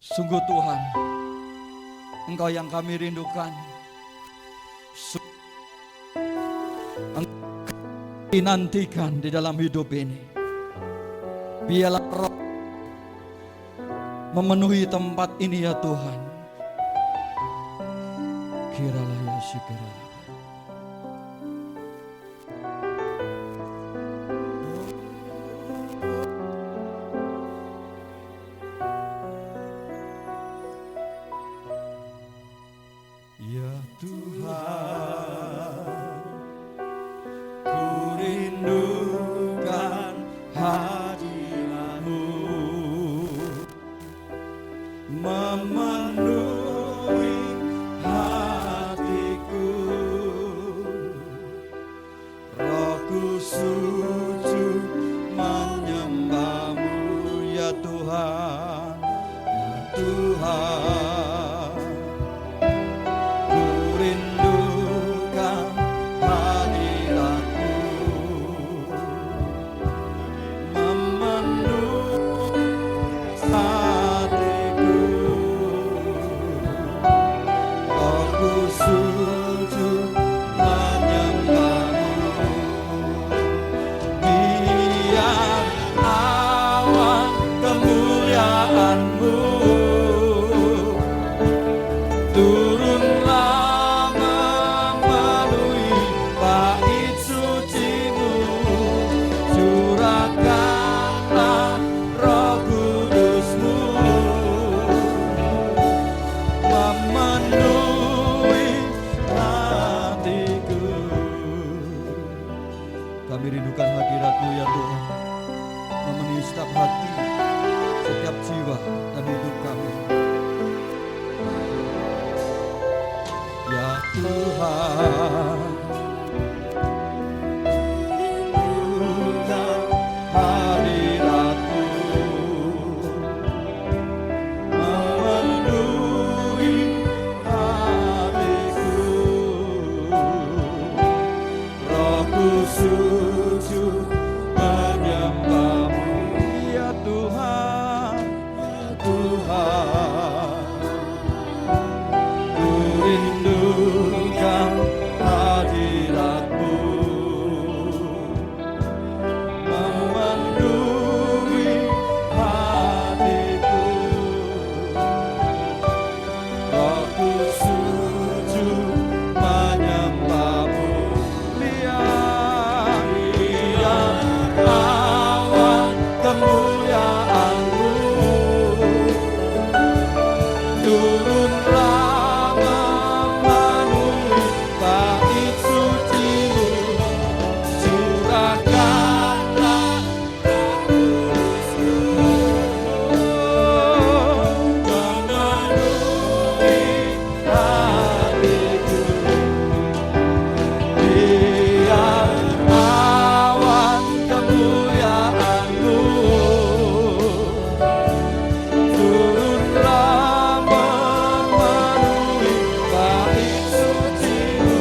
Sungguh Tuhan, Engkau yang kami rindukan. Engkau dinantikan di dalam hidup ini. Biarlah Roh memenuhi tempat ini ya Tuhan. Kiralah ya syukurlah. Ya Tuhan, ku rindukan hadirat-Mu, memenuhi hatiku. Rohku sujud menyembah-Mu ya Tuhan, ya Tuhan. Kami rindukan hadirat-Mu ya Tuhan, memenuhi setiap hati, setiap jiwa dan hidup kami. Ya Tuhan, rindukan hadirat-Mu, memenuhi hatiku. Rohku sujud menyembah-Mu ya Tuhan, ya Tuhan. Ku rindukan hadirat-Mu, memenuhi hatiku. Rohku sujud menyembah-Mu. Kemuliaan-Mu turunlah memenuhi bait suci-Mu, curahkanlah memenuhi hatiku. Biar awan kemuliaan-Mu turunlah memenuhi bait suci-Mu,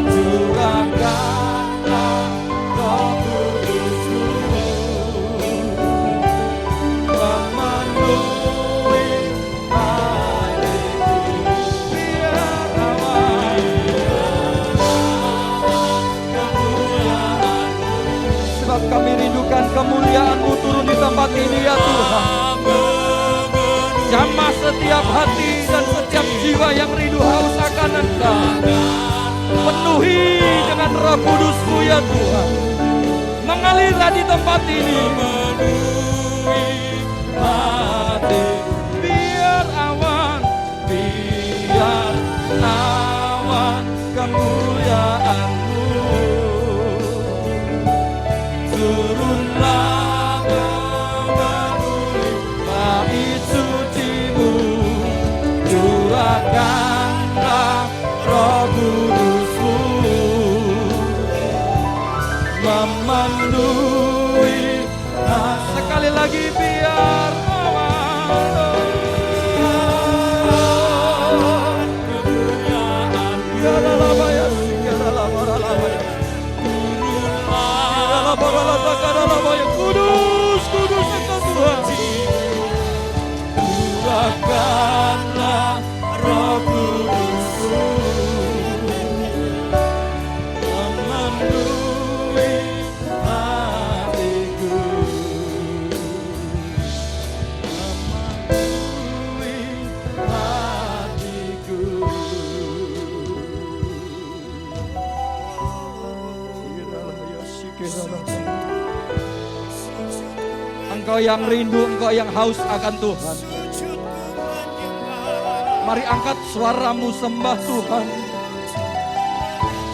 curahkanlah Roh Kudus-Mu, memenuhi hatiku. Biar awan kemuliaan-Mu, sebab kami rindukan kemuliaan-Mu turun di tempat ini ya Tuhan. Jamah setiap hati dan setiap jiwa yang rindu haus akan Engkau. Penuhi dengan Roh Kudus-Mu ya Tuhan. Mengalirlah di tempat ini. Memenuhi hati. Biar awan kemuliaan-Mu turunlah memenuhi bait suci-Mu, curahkanlah Roh Kudus-Mu, memenuhi. Sekali lagi biar awan kemuliaan-Mu. Engkau yang rindu, engkau yang haus akan Tuhan. Mari angkat suaramu sembah Tuhan.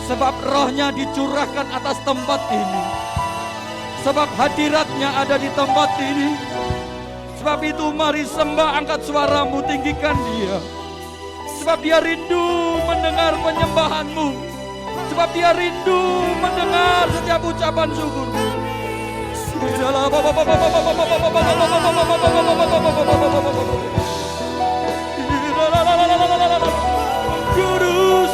Sebab rohnya dicurahkan atas tempat ini. Sebab hadiratnya ada di tempat ini. Sebab itu mari sembah, angkat suaramu, tinggikan dia. Sebab dia rindu mendengar penyembahanmu. Sebab dia rindu mendengar setiap ucapan syukurmu. Kudus,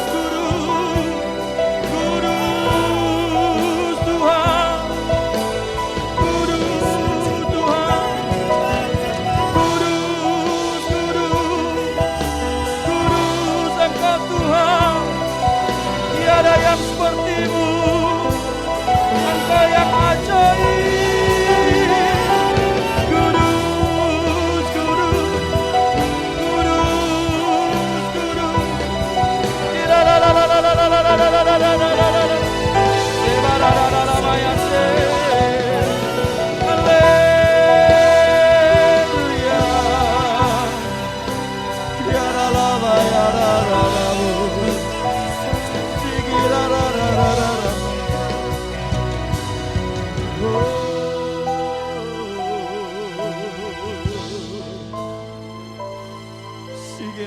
kudus Tuhan, kudus Tuhan, kudus, kudus Engkau Tuhan. Tiada yang sepertimu, Engkau yang ajaib.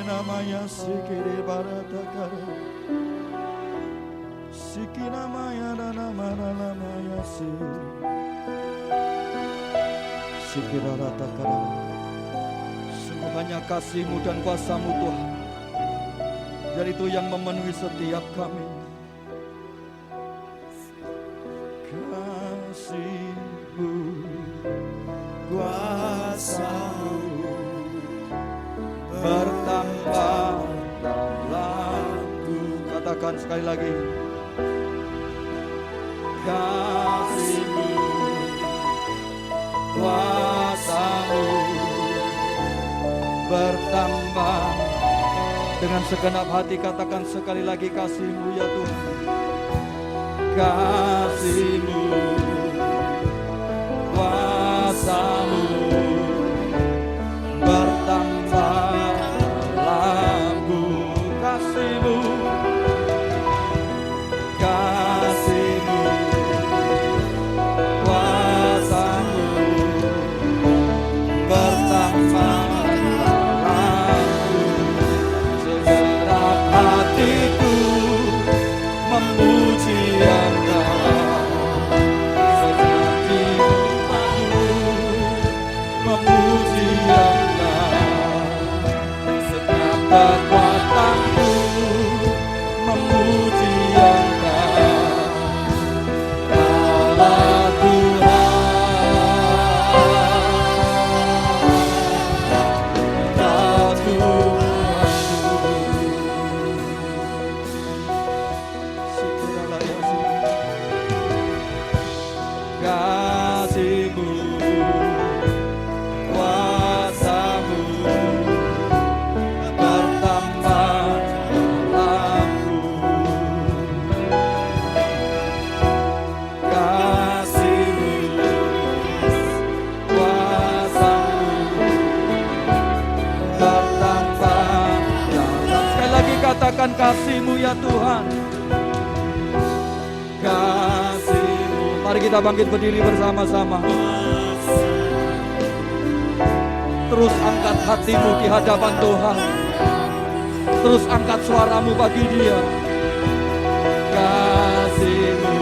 Namanya sikiri baratakara, sikina maya namanya sikira ratakara. Sungguh hanya kasih-Mu dan kuasa-Mu Tuhan, dan itu yang memenuhi setiap kami. Kasih-Mu, kuasa-Mu bertambah dalamku. Katakan sekali lagi. Kasih-Mu, kuasa-Mu bertambah. Dengan segenap hati katakan sekali lagi, kasih-Mu ya Tuhan. Kasih-Mu, kuasa-Mu bertambah. Kasih-Mu, kasih-Mu, kuasa-Mu bertambah dalamku. Segenap hatiku memuji Engkau, segenap jiwaku memuji Engkau, segenap kekuatanku memuji Engkau. Allah Tuhan, Engkau Tuhanku. Syukurlah ya kasih-Mu, kuasa-Mu bertambah dalamku. Kasih-Mu, kuasa-Mu bertambah dalam. Sekali lagi katakan, kasih-Mu ya Tuhan. Kasih-Mu. Mari kita bangkit berdiri bersama-sama. Terus angkat hatimu di hadapan Tuhan. Terus angkat suaramu bagi Dia. Kasih-Mu,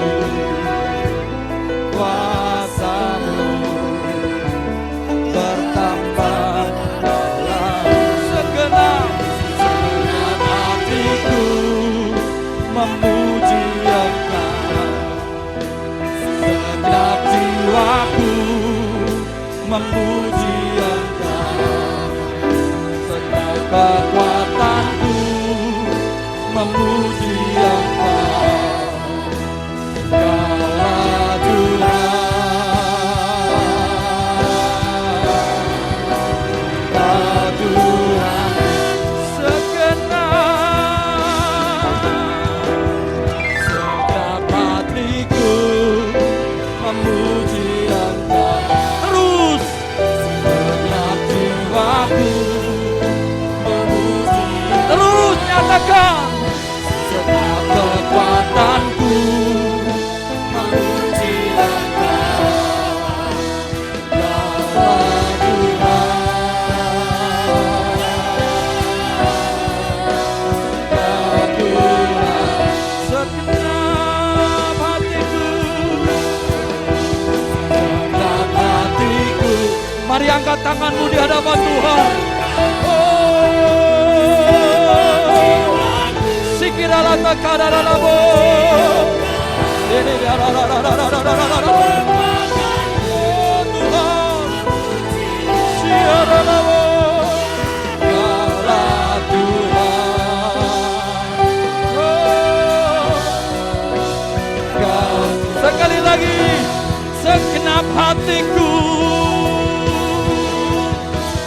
kuasa-Mu bertambah dalam. Segenap hatiku memuji Engkau, segenap jiwaku memuji Engkau, segenap kekuatanku memuji Engkau. Engkaulah Tuhan, Engkau Tuhan. Segenap hatiku angkat tanganmu di hadapan Tuhan. Sikirala takararabo. Sekali lagi, segenap hatiku,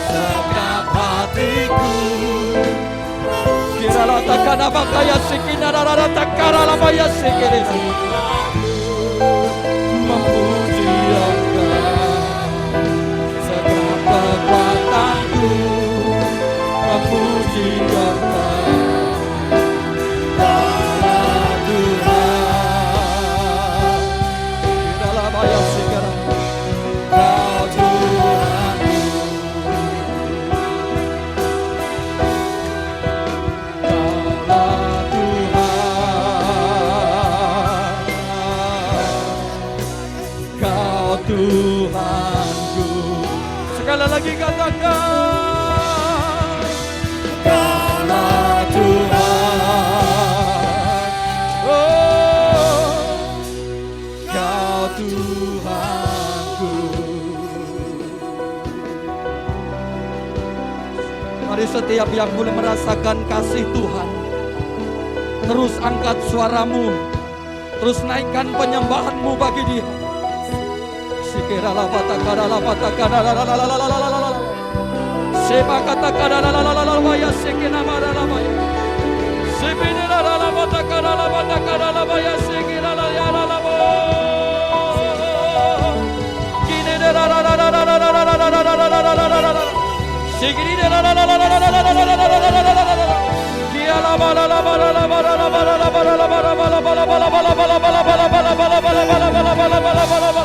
segenap hatiku. Kirala takana bakaya sikinarara takara labaya sikire. Memuji Engkau, segenap kekuatanku, memuji Engkau. Tuhanku, sekali lagi katakan, Kaulah Tuhan, oh, Kau Tuhanku. Mari setiap yang boleh merasakan kasih Tuhan, terus angkat suaramu, terus naikkan penyembahanmu bagi Dia. Sikira la patakara la patakara la la la la la la la la. Seba katakara la la la la la baya sikina mara la baya. Sibina la la la patakara la patakara la baya sikira la ya la la bo. Kine la la la la la la la la la la la la la. Sikiri la la la la la la la la la la la la. Kia la ba la la ba la la ba la la ba la la ba la la ba la ba la ba la ba la ba la ba la ba la ba la ba la ba la ba la ba la ba la ba la ba la ba la ba.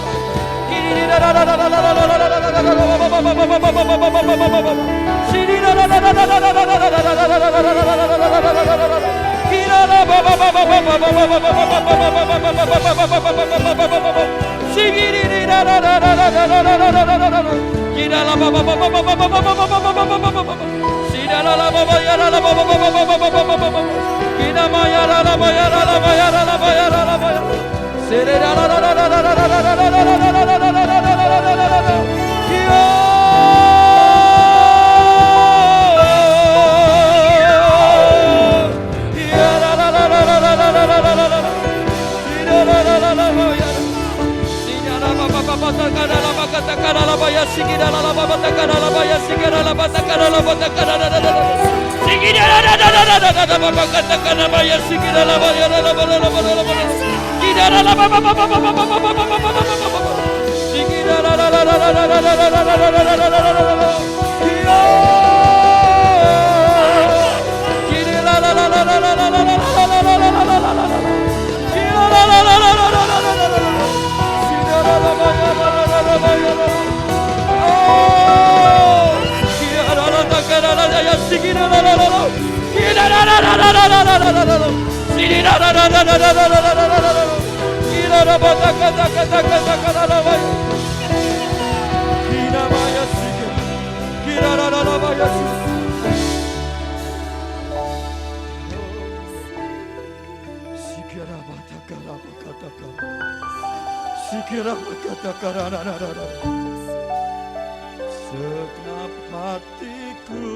Segenap hatiku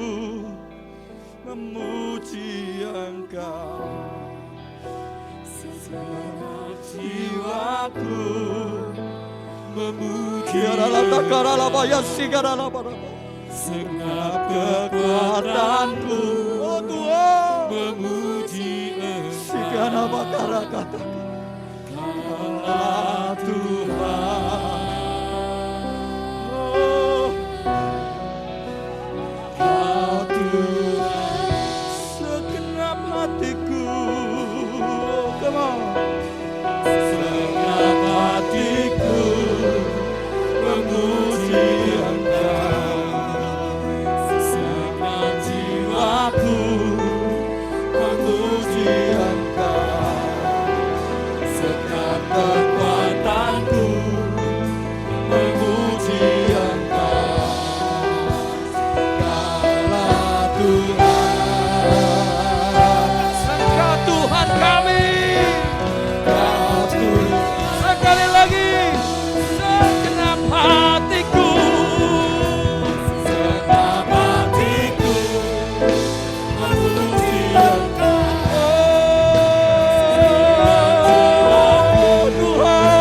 memuji Engkau, segenap jiwaku memuji Engkau, segenap kekuatanku, oh Tuhan, memuji Engkau. Kaulah Tuhan. Segenap hatiku memuji Engkau, segenap jiwaku memuji Engkau, segenap kekuatanku kami. Sekali lagi, segenap hatiku, memuji Engkau. Oh Tuhan,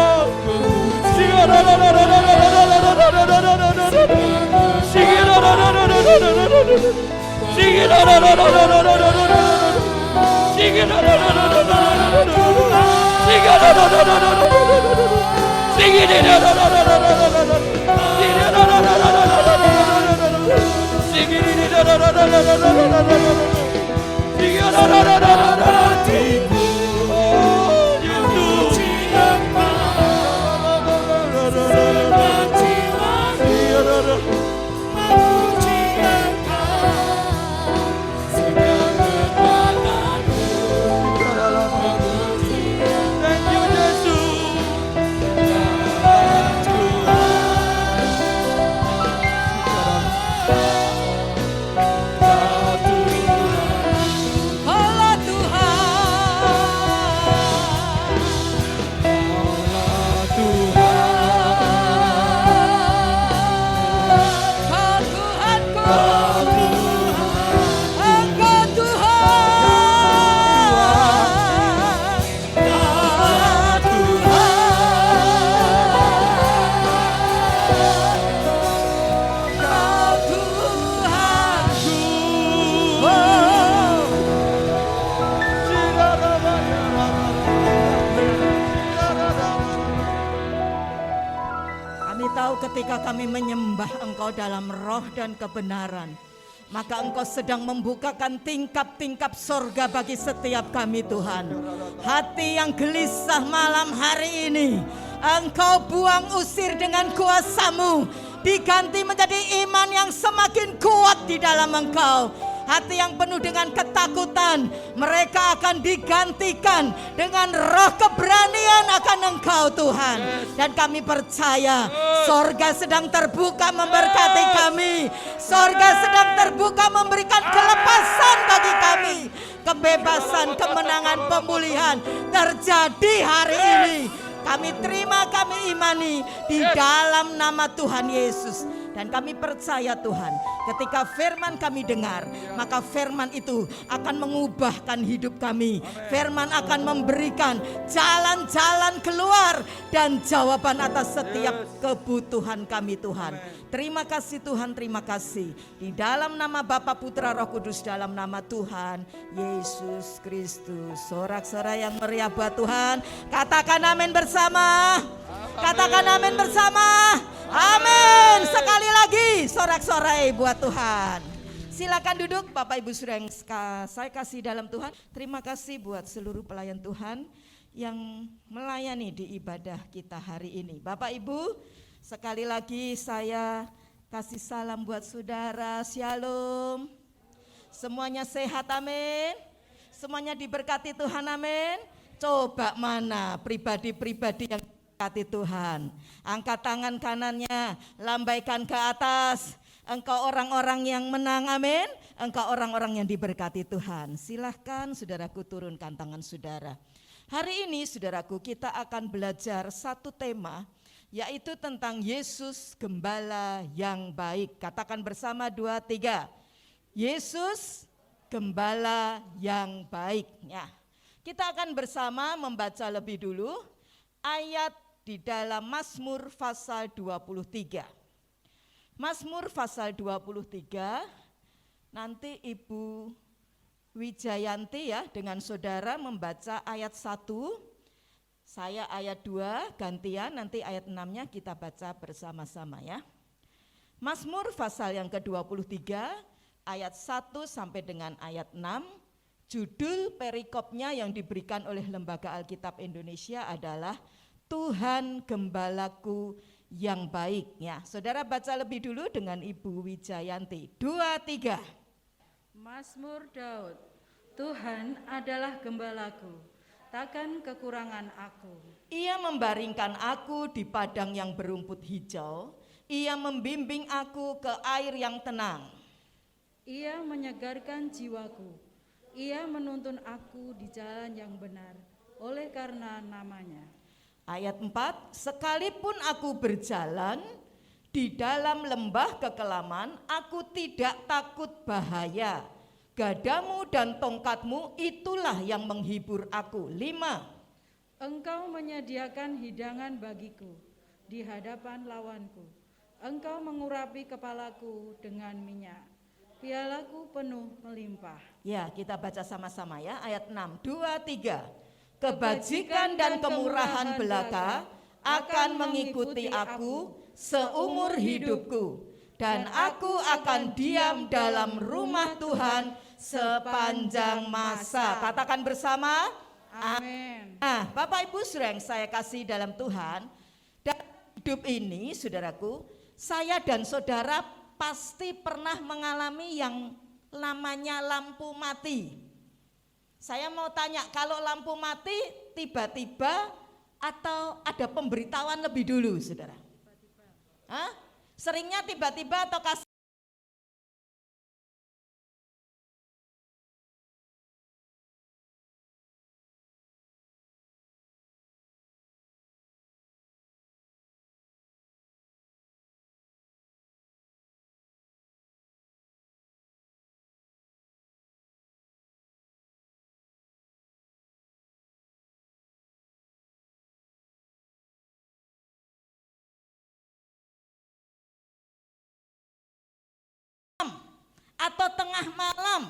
ketika kami menyembah Engkau dalam roh dan kebenaran, maka Engkau sedang membukakan tingkap-tingkap sorga bagi setiap kami Tuhan. Hati yang gelisah malam hari ini Engkau buang usir dengan kuasa-Mu, diganti menjadi iman yang semakin kuat di dalam Engkau. Hati yang penuh dengan ketakutan, mereka akan digantikan dengan roh keberanian akan Engkau Tuhan. Dan kami percaya sorga sedang terbuka memberkati kami. Sorga sedang terbuka memberikan kelepasan bagi kami. Kebebasan, kemenangan, pemulihan terjadi hari ini. Kami terima, kami imani di dalam nama Tuhan Yesus. Dan kami percaya Tuhan, ketika firman kami dengar, maka firman itu akan mengubahkan hidup kami. Firman akan memberikan jalan-jalan keluar dan jawaban atas setiap kebutuhan kami Tuhan. Terima kasih Tuhan, terima kasih. Di dalam nama Bapa, Putra, Roh Kudus, dalam nama Tuhan Yesus Kristus. Sorak-sorai yang meriah buat Tuhan. Katakan amin bersama. Katakan amin bersama. Amin. Sekali lagi sorak-sorai buat Tuhan. Silakan duduk Bapak Ibu Saudara yang saya kasih dalam Tuhan. Terima kasih buat seluruh pelayan Tuhan yang melayani di ibadah kita hari ini. Bapak Ibu, sekali lagi saya kasih salam buat saudara. Shalom. Semuanya sehat, amin. Semuanya diberkati Tuhan, amin. Coba mana pribadi-pribadi yang diberkati Tuhan. Angkat tangan kanannya, lambaikan ke atas. Engkau orang-orang yang menang, amin. Engkau orang-orang yang diberkati Tuhan. Silahkan saudaraku turunkan tangan saudara. Hari ini saudaraku kita akan belajar satu tema, yaitu tentang Yesus Gembala yang baik. Katakan bersama 2, 3. Yesus Gembala yang baik. Ya. Kita akan bersama membaca lebih dulu ayat di dalam Mazmur pasal 23. Mazmur pasal 23, nanti Ibu Wijayanti ya dengan saudara membaca ayat 1, saya ayat 2, gantian nanti ayat 6-nya kita baca bersama-sama ya. Mazmur pasal yang ke-23 ayat 1 sampai dengan ayat 6, judul perikopnya yang diberikan oleh Lembaga Alkitab Indonesia adalah Tuhan Gembalaku yang baik ya. Saudara baca lebih dulu dengan Ibu Wijayanti. 2, 3. Mazmur Daud. Tuhan adalah gembalaku, takkan kekurangan aku. Ia membaringkan aku di padang yang berumput hijau. Ia membimbing aku ke air yang tenang. Ia menyegarkan jiwaku. Ia menuntun aku di jalan yang benar oleh karena namanya. Ayat 4, sekalipun aku berjalan di dalam lembah kekelaman, aku tidak takut bahaya. Gadamu dan tongkatmu itulah yang menghibur aku. 5, Engkau menyediakan hidangan bagiku di hadapan lawanku. Engkau mengurapi kepalaku dengan minyak. Pialaku penuh melimpah. ya kita baca sama-sama ya, ayat 6, 2, 3. Kebajikan dan kemurahan belaka akan mengikuti aku seumur hidupku, dan aku akan diam dalam rumah Tuhan sepanjang masa. Katakan bersama, Amin. nah, Bapak Ibu saudara yang saya kasih dalam Tuhan, dalam hidup ini saudaraku, saya dan saudara pasti pernah mengalami yang namanya lampu mati. Saya mau tanya, kalau lampu mati tiba-tiba atau ada pemberitahuan lebih dulu saudara? Hah? Seringnya tiba-tiba atau kasih? Atau tengah malam,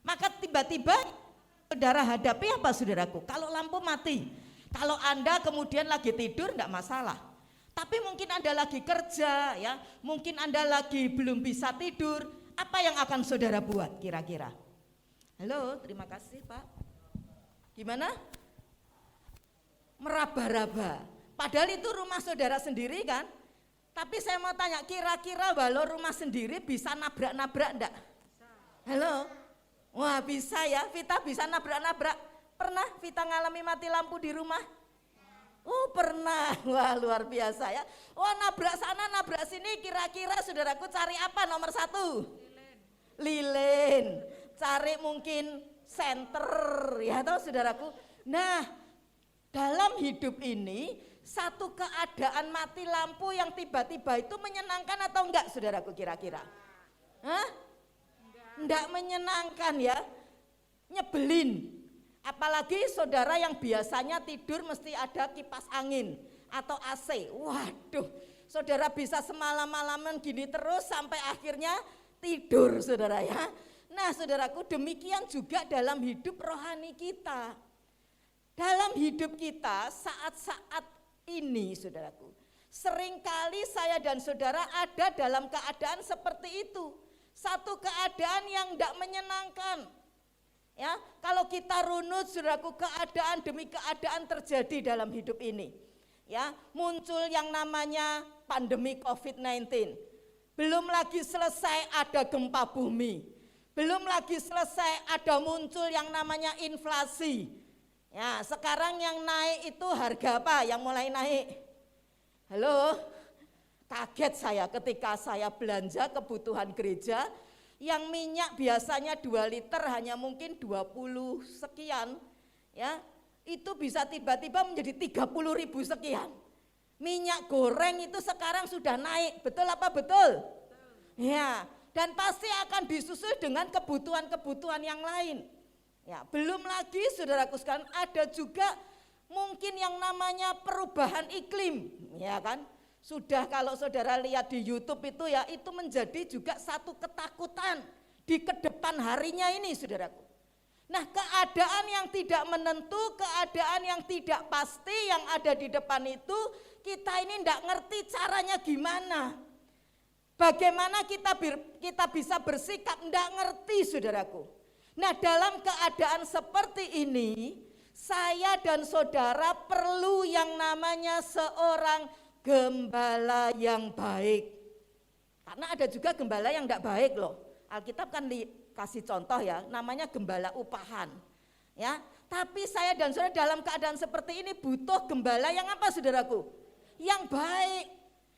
maka tiba-tiba saudara hadapi apa saudaraku? Kalau lampu mati, kalau Anda kemudian lagi tidur enggak masalah, tapi mungkin Anda lagi kerja ya, mungkin Anda lagi belum bisa tidur, apa yang akan saudara buat kira-kira? Halo, terima kasih Pak. Gimana? Meraba-raba, padahal itu rumah saudara sendiri kan? Tapi saya mau tanya, kira-kira walau rumah sendiri bisa nabrak-nabrak enggak? Halo? Wah bisa ya, Vita bisa nabrak-nabrak. Pernah Vita ngalami mati lampu di rumah? Oh pernah, wah luar biasa ya. Wah nabrak sana, nabrak sini, kira-kira saudaraku cari apa nomor 1? Lilin. Cari mungkin senter ya toh saudaraku. Nah dalam hidup ini, satu keadaan mati lampu yang tiba-tiba itu menyenangkan atau enggak saudaraku kira-kira? Hah? Enggak menyenangkan ya, nyebelin. Apalagi saudara yang biasanya tidur mesti ada kipas angin atau AC. Waduh, saudara bisa semalam-malaman gini terus sampai akhirnya tidur saudara ya. Nah saudaraku, demikian juga dalam hidup rohani kita. Dalam hidup kita saat-saat ini saudaraku, seringkali saya dan saudara ada dalam keadaan seperti itu. Satu keadaan yang tidak menyenangkan. Ya, kalau kita runut saudaraku, keadaan demi keadaan terjadi dalam hidup ini. Ya, muncul yang namanya pandemi COVID-19. Belum lagi selesai ada gempa bumi. Belum lagi selesai ada muncul yang namanya inflasi. Ya, sekarang yang naik itu harga apa yang mulai naik? Halo? Kaget saya ketika saya belanja kebutuhan gereja, yang minyak biasanya 2 liter hanya mungkin 20 sekian, ya, itu bisa tiba-tiba menjadi 30.000 sekian. Minyak goreng itu sekarang sudah naik, betul apa betul? Ya, dan pasti akan disusul dengan kebutuhan-kebutuhan yang lain. Ya, belum lagi saudaraku sekalian ada juga mungkin yang namanya perubahan iklim, ya kan? Sudah kalau saudara lihat di YouTube itu ya, itu menjadi juga satu ketakutan di kedepan harinya ini saudaraku. Nah, keadaan yang tidak menentu, keadaan yang tidak pasti yang ada di depan itu, kita ini enggak ngerti caranya gimana. Bagaimana kita bisa bersikap, enggak ngerti saudaraku. Nah dalam keadaan seperti ini, saya dan saudara perlu yang namanya seorang gembala yang baik. Karena ada juga gembala yang tidak baik loh. Alkitab kan kasih contoh ya, namanya gembala upahan. Ya, tapi saya dan saudara dalam keadaan seperti ini butuh gembala yang apa saudaraku? Yang baik.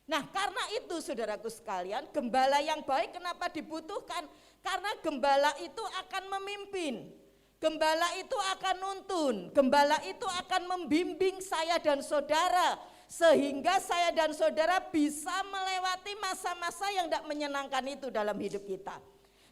Nah karena itu saudaraku sekalian, gembala yang baik kenapa dibutuhkan? Karena gembala itu akan memimpin. Gembala itu akan nuntun, gembala itu akan membimbing saya dan saudara, sehingga saya dan saudara bisa melewati masa-masa yang tidak menyenangkan itu dalam hidup kita.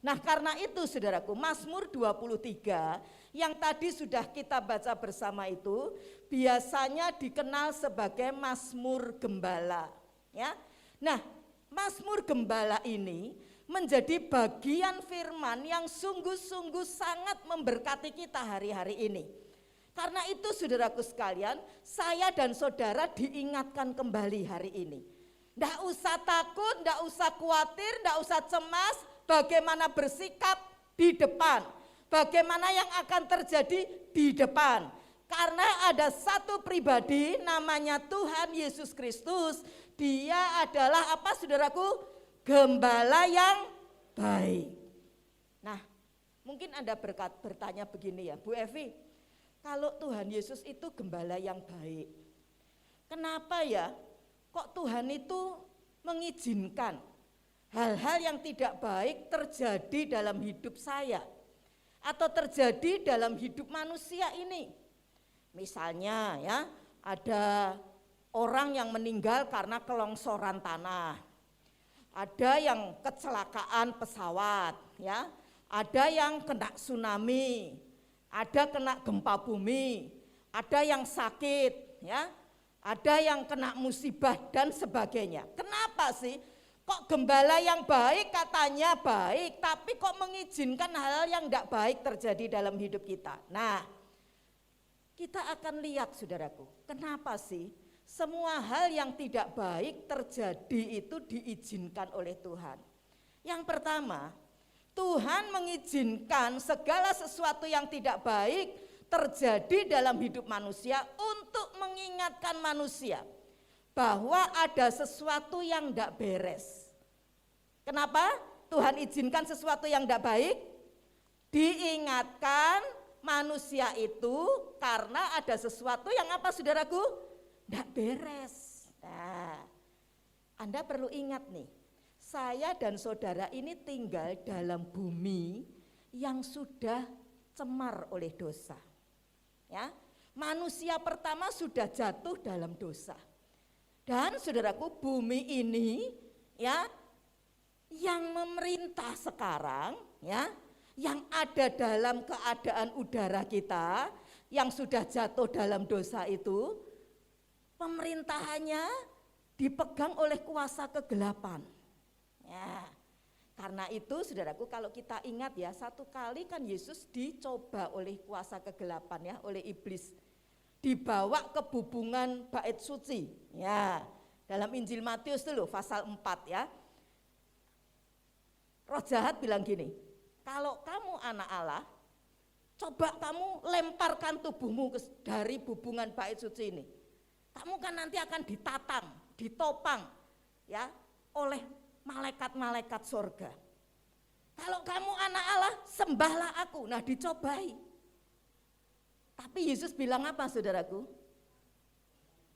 Nah karena itu saudaraku, Mazmur 23 yang tadi sudah kita baca bersama itu biasanya dikenal sebagai Mazmur Gembala. Ya. Nah Mazmur Gembala ini menjadi bagian firman yang sungguh-sungguh sangat memberkati kita hari-hari ini. Karena itu saudaraku sekalian, saya dan saudara diingatkan kembali hari ini. Nggak usah takut, nggak usah khawatir, nggak usah cemas bagaimana bersikap di depan. Bagaimana yang akan terjadi di depan. Karena ada satu pribadi namanya Tuhan Yesus Kristus. Dia adalah apa saudaraku? Gembala yang baik. Nah, mungkin Anda bertanya begini ya, Bu Evi, kalau Tuhan Yesus itu gembala yang baik, kenapa ya kok Tuhan itu mengizinkan hal-hal yang tidak baik terjadi dalam hidup saya atau terjadi dalam hidup manusia ini? Misalnya ya, ada orang yang meninggal karena kelongsoran tanah. Ada yang kecelakaan pesawat, ya, ada yang kena tsunami, ada kena gempa bumi, ada yang sakit, ya, ada yang kena musibah dan sebagainya. Kenapa sih? Kok gembala yang baik katanya baik, tapi kok mengizinkan hal yang tidak baik terjadi dalam hidup kita? Nah, kita akan lihat saudaraku, kenapa sih? Semua hal yang tidak baik terjadi itu diizinkan oleh Tuhan. Yang pertama, Tuhan mengizinkan segala sesuatu yang tidak baik terjadi dalam hidup manusia untuk mengingatkan manusia bahwa ada sesuatu yang tidak beres. Kenapa Tuhan izinkan sesuatu yang tidak baik? Diingatkan manusia itu karena ada sesuatu yang apa saudaraku? Tidak beres. Nah, Anda perlu ingat nih, saya dan saudara ini tinggal dalam bumi yang sudah cemar oleh dosa. Ya, manusia pertama sudah jatuh dalam dosa. Dan saudaraku, bumi ini ya yang memerintah sekarang ya, yang ada dalam keadaan udara kita yang sudah jatuh dalam dosa itu, pemerintahannya dipegang oleh kuasa kegelapan. Ya, karena itu saudaraku kalau kita ingat ya, satu kali kan Yesus dicoba oleh kuasa kegelapan ya, oleh iblis. Dibawa ke bubungan bait suci. Ya, dalam Injil Matius itu loh pasal 4 ya. Roh jahat bilang gini, kalau kamu anak Allah, coba kamu lemparkan tubuhmu dari bubungan bait suci ini. Kamu kan nanti akan ditatang, ditopang ya oleh malaikat-malaikat surga. Kalau kamu anak Allah, sembahlah aku. Nah, dicobai. Tapi Yesus bilang apa saudaraku?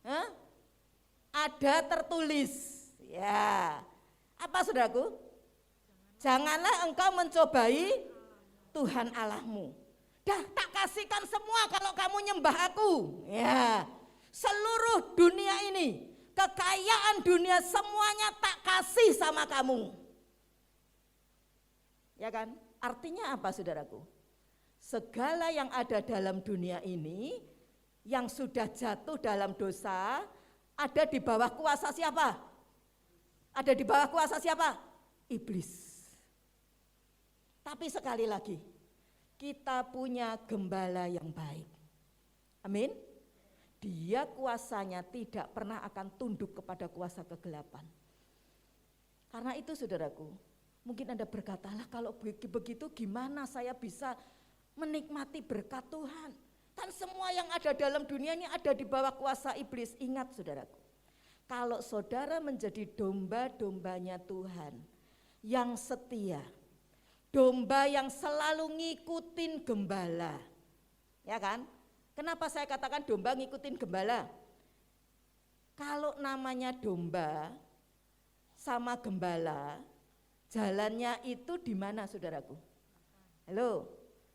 Hah? Ada tertulis. Ya. Apa saudaraku? Janganlah engkau mencobai Tuhan Allahmu. Dah tak kasihkan semua kalau kamu nyembah aku. Ya. Seluruh dunia ini, kekayaan dunia semuanya tak kasih sama kamu. Ya kan? Artinya apa saudaraku? Segala yang ada dalam dunia ini yang sudah jatuh dalam dosa ada di bawah kuasa siapa? Ada di bawah kuasa siapa? Iblis. Tapi sekali lagi, kita punya gembala yang baik. Amin. Dia kuasanya tidak pernah akan tunduk kepada kuasa kegelapan. Karena itu saudaraku, mungkin Anda berkata, lah kalau begitu gimana saya bisa menikmati berkat Tuhan? Kan semua yang ada dalam dunia ini ada di bawah kuasa iblis. Ingat saudaraku, kalau saudara menjadi domba-dombanya Tuhan yang setia, domba yang selalu ngikutin gembala, ya kan? Kenapa saya katakan domba ngikutin gembala? Kalau namanya domba sama gembala, jalannya itu di mana saudaraku? Halo,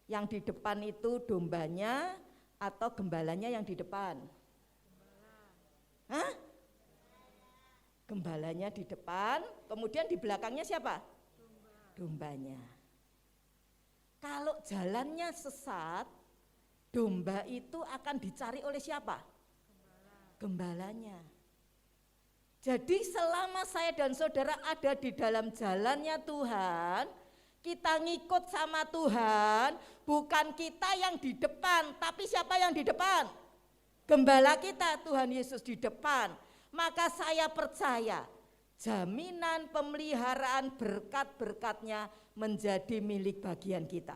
Yang di depan itu dombanya atau gembalanya yang di depan? Hah? Gembalanya di depan, kemudian di belakangnya siapa? Dombanya. Kalau jalannya sesat, domba itu akan dicari oleh siapa? Gembalanya. Jadi selama saya dan saudara ada di dalam jalannya Tuhan, kita ngikut sama Tuhan, bukan kita yang di depan, tapi siapa yang di depan? Gembala kita, Tuhan Yesus di depan. Maka saya percaya jaminan pemeliharaan berkat-berkatnya menjadi milik bagian kita.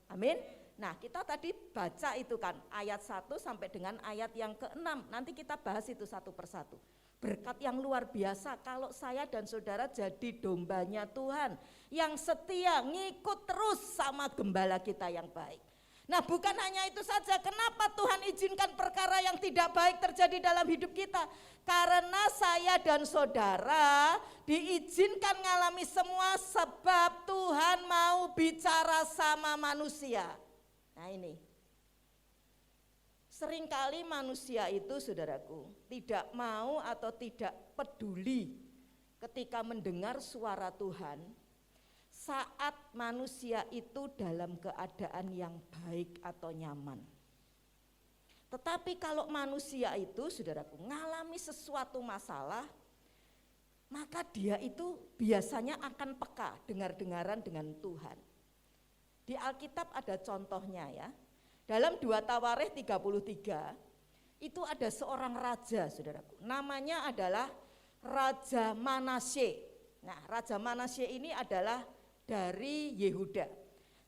Amin. Nah, kita tadi baca itu kan ayat 1 sampai dengan ayat yang ke-6. Nanti kita bahas itu satu persatu. Berkat yang luar biasa kalau saya dan saudara jadi dombanya Tuhan yang setia ngikut terus sama gembala kita yang baik. Nah, bukan hanya itu saja, kenapa Tuhan izinkan perkara yang tidak baik terjadi dalam hidup kita? Karena saya dan saudara diizinkan ngalami semua sebab Tuhan mau bicara sama manusia. Nah, ini seringkali manusia itu, saudaraku, tidak mau atau tidak peduli ketika mendengar suara Tuhan saat manusia itu dalam keadaan yang baik atau nyaman. Tetapi kalau manusia itu, saudaraku, mengalami sesuatu masalah, maka dia itu biasanya akan peka dengar-dengaran dengan Tuhan. Di Alkitab ada contohnya ya. Dalam 2 Tawarikh 33 itu ada seorang raja, saudaraku. Namanya adalah Raja Manasye. Nah, Raja Manasye ini adalah dari Yehuda.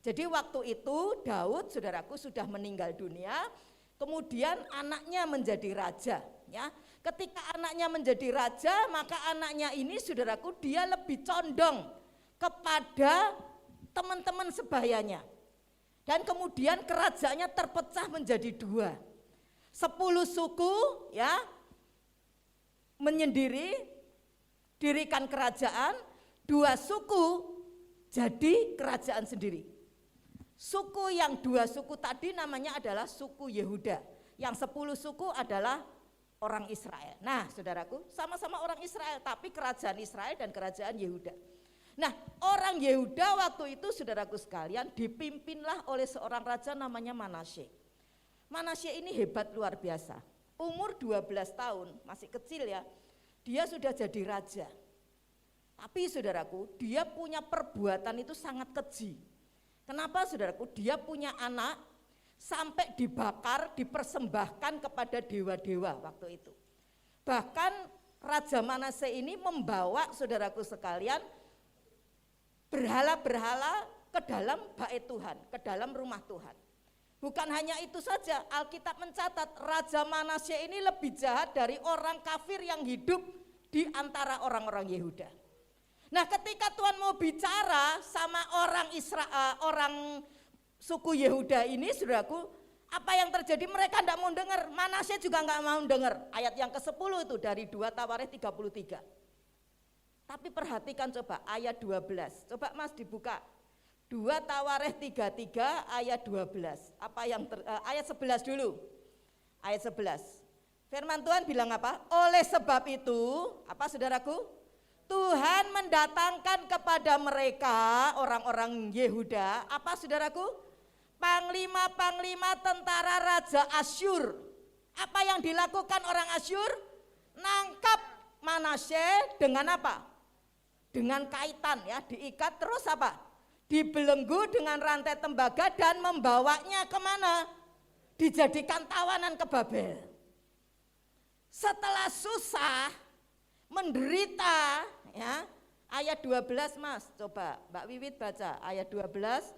Jadi waktu itu Daud, saudaraku, sudah meninggal dunia, kemudian anaknya menjadi raja. Ya, ketika anaknya menjadi raja, maka anaknya ini, saudaraku, dia lebih condong kepada teman-teman sebayanya. Dan kemudian kerajaannya terpecah menjadi 2. 10 suku ya menyendiri dirikan kerajaan, 2 suku jadi kerajaan sendiri. Suku yang 2 suku tadi namanya adalah suku Yehuda. Yang 10 suku adalah orang Israel. Nah, saudaraku, sama-sama orang Israel, tapi kerajaan Israel dan kerajaan Yehuda. Nah, orang Yehuda waktu itu, saudaraku sekalian, dipimpinlah oleh seorang raja namanya Manasye. Manasye ini hebat luar biasa. Umur 12 tahun, masih kecil ya, dia sudah jadi raja. Tapi saudaraku, dia punya perbuatan itu sangat keji. Kenapa, saudaraku? Dia punya anak sampai dibakar, dipersembahkan kepada dewa-dewa waktu itu. Bahkan Raja Manasye ini membawa, saudaraku sekalian, berhala-berhala ke dalam bait Tuhan, ke dalam rumah Tuhan. Bukan hanya itu saja, Alkitab mencatat Raja Manasye ini lebih jahat dari orang kafir yang hidup di antara orang-orang Yehuda. Nah, ketika Tuhan mau bicara sama orang suku Yehuda ini, saudaraku, apa yang terjadi? Mereka tidak mau dengar, Manasye juga nggak mau dengar. Ayat yang ke-10 itu dari 2 Tawarikh 33. Tapi perhatikan coba ayat 12. Coba Mas dibuka. 2 Tawarikh 33 ayat 12. Ayat 11 dulu. Ayat 11. Firman Tuhan bilang apa? Oleh sebab itu, apa saudaraku? Tuhan mendatangkan kepada mereka orang-orang Yehuda, apa saudaraku? Panglima-panglima tentara Raja Asyur. Apa yang dilakukan orang Asyur? Nangkap Manasye dengan apa? Dengan kaitan ya, diikat terus apa? Dibelenggu dengan rantai tembaga dan membawanya kemana? Dijadikan tawanan ke Babel. Setelah susah, menderita ya, ayat 12 Mas, coba Mbak Wiwit baca ayat 12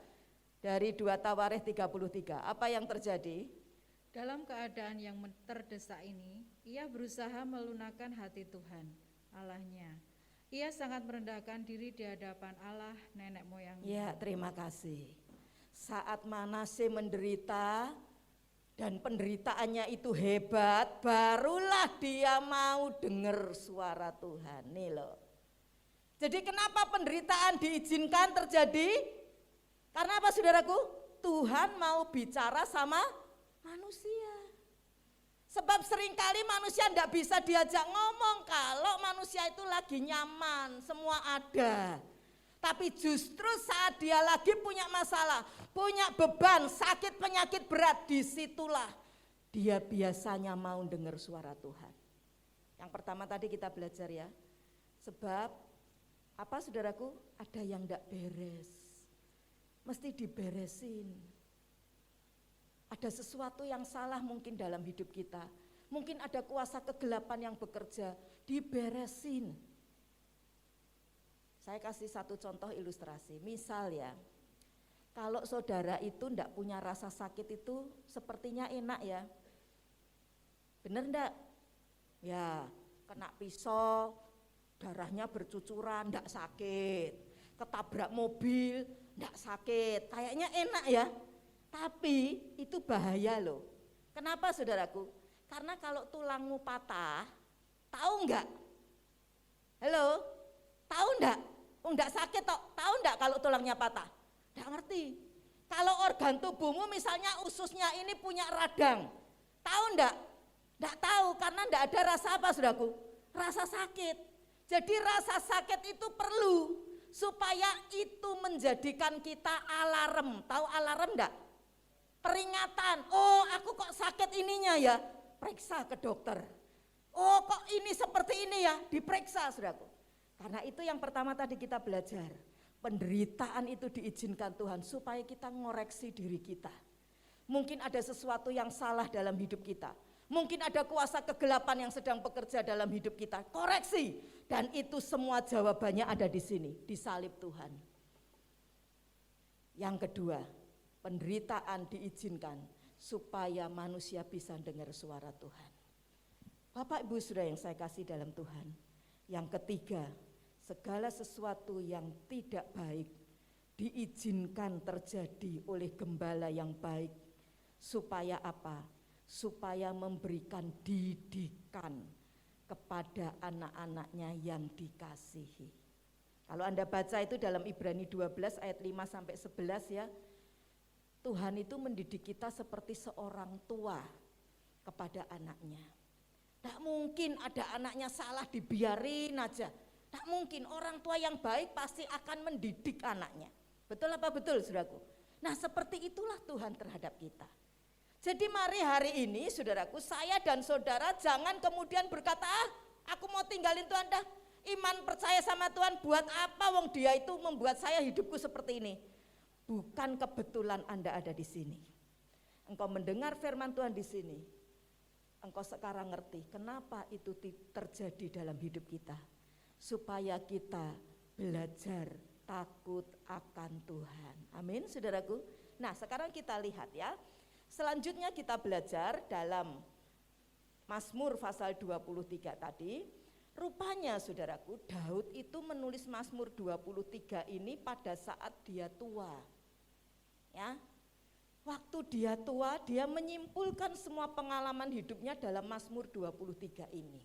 dari 2 Tawarikh 33. Apa yang terjadi? Dalam keadaan yang terdesak ini, ia berusaha melunakkan hati Tuhan, Allahnya. Ia sangat merendahkan diri di hadapan Allah nenek moyangnya. Ya, terima kasih. Saat Manasye menderita dan penderitaannya itu hebat, barulah dia mau dengar suara Tuhan. Nih loh. Jadi kenapa penderitaan diizinkan terjadi? Karena apa saudaraku? Tuhan mau bicara sama manusia. Sebab seringkali manusia tidak bisa diajak ngomong kalau manusia itu lagi nyaman, semua ada. Tapi justru saat dia lagi punya masalah, punya beban, sakit penyakit berat, disitulah dia biasanya mau dengar suara Tuhan. Yang pertama tadi kita belajar ya, sebab apa saudaraku? Ada yang tidak beres, mesti diberesin. Ada sesuatu yang salah mungkin dalam hidup kita, mungkin ada kuasa kegelapan yang bekerja, diberesin. Saya kasih satu contoh ilustrasi, misal ya, kalau saudara itu tidak punya rasa sakit itu sepertinya enak ya, bener enggak? Ya, kena pisau, darahnya bercucuran, enggak sakit. Ketabrak mobil, enggak sakit. Kayaknya enak ya. Tapi itu bahaya loh. Kenapa saudaraku? Karena kalau tulangmu patah, tahu enggak? Halo? Tahu enggak? Enggak sakit toh. Tahu enggak kalau tulangnya patah? Enggak ngerti. Kalau organ tubuhmu misalnya ususnya ini punya radang, tahu enggak? Enggak tahu karena enggak ada rasa apa saudaraku? Rasa sakit. Jadi rasa sakit itu perlu supaya itu menjadikan kita alarm. Tahu alarm enggak? Peringatan. Oh, aku kok sakit ininya ya? Periksa ke dokter. Oh, kok ini seperti ini ya? Diperiksa saudaraku. Karena itu yang pertama tadi kita belajar. Penderitaan itu diizinkan Tuhan supaya kita ngoreksi diri kita. Mungkin ada sesuatu yang salah dalam hidup kita. Mungkin ada kuasa kegelapan yang sedang bekerja dalam hidup kita. Koreksi. Dan itu semua jawabannya ada di sini, di salib Tuhan. Yang kedua, penderitaan diizinkan supaya manusia bisa dengar suara Tuhan. Bapak Ibu Saudara yang saya kasih dalam Tuhan. Yang ketiga, segala sesuatu yang tidak baik diizinkan terjadi oleh gembala yang baik. Supaya apa? Supaya memberikan didikan kepada anak-anaknya yang dikasihi. Kalau Anda baca itu dalam Ibrani 12 ayat 5 sampai 11 ya. Tuhan itu mendidik kita seperti seorang tua kepada anaknya. Tidak mungkin ada anaknya salah dibiarin aja. Tidak mungkin, orang tua yang baik pasti akan mendidik anaknya. Betul apa betul saudaraku? Nah seperti itulah Tuhan terhadap kita. Jadi mari hari ini saudaraku, saya dan saudara jangan kemudian berkata, aku mau tinggalin Tuhan dah. Iman percaya sama Tuhan, buat apa wong dia itu membuat saya hidupku seperti ini. Bukan kebetulan Anda ada di sini. Engkau mendengar firman Tuhan di sini. Engkau sekarang ngerti kenapa itu terjadi dalam hidup kita. Supaya kita belajar takut akan Tuhan. Amin saudaraku. Nah sekarang kita lihat ya. Selanjutnya kita belajar dalam Mazmur pasal 23 tadi. Rupanya saudaraku, Daud itu menulis Mazmur 23 ini pada saat dia tua. Ya. Waktu dia tua, dia menyimpulkan semua pengalaman hidupnya dalam Mazmur 23 ini.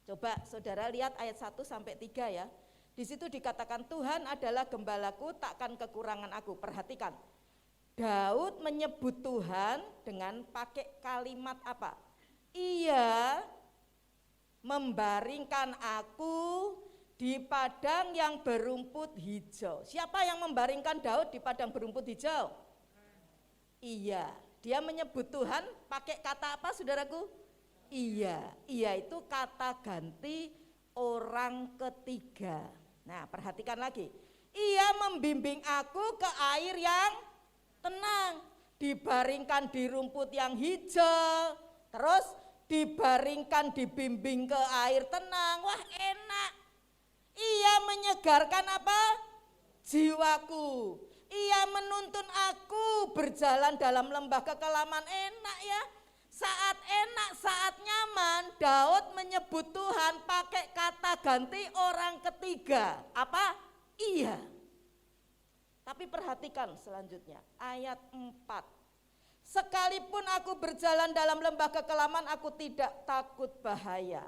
Coba saudara lihat ayat 1 sampai 3 ya. Di situ dikatakan Tuhan adalah gembalaku, takkan kekurangan aku. Perhatikan. Daud menyebut Tuhan dengan pakai kalimat apa? Ia membaringkan aku di padang yang berumput hijau. Siapa yang membaringkan Daud di padang berumput hijau? Iya, dia menyebut Tuhan pakai kata apa saudaraku? Iya, iya itu kata ganti orang ketiga. Nah perhatikan lagi. Ia membimbing aku ke air yang tenang, dibaringkan di rumput yang hijau, terus dibaringkan dibimbing ke air tenang. Wah enak. Ia menyegarkan apa? Jiwaku. Ia menuntun aku berjalan dalam lembah kekelaman. Enak ya. Saat enak, saat nyaman, Daud menyebut Tuhan pakai kata ganti orang ketiga. Apa? Iya. Tapi perhatikan selanjutnya, ayat 4. Sekalipun aku berjalan dalam lembah kekelaman, aku tidak takut bahaya.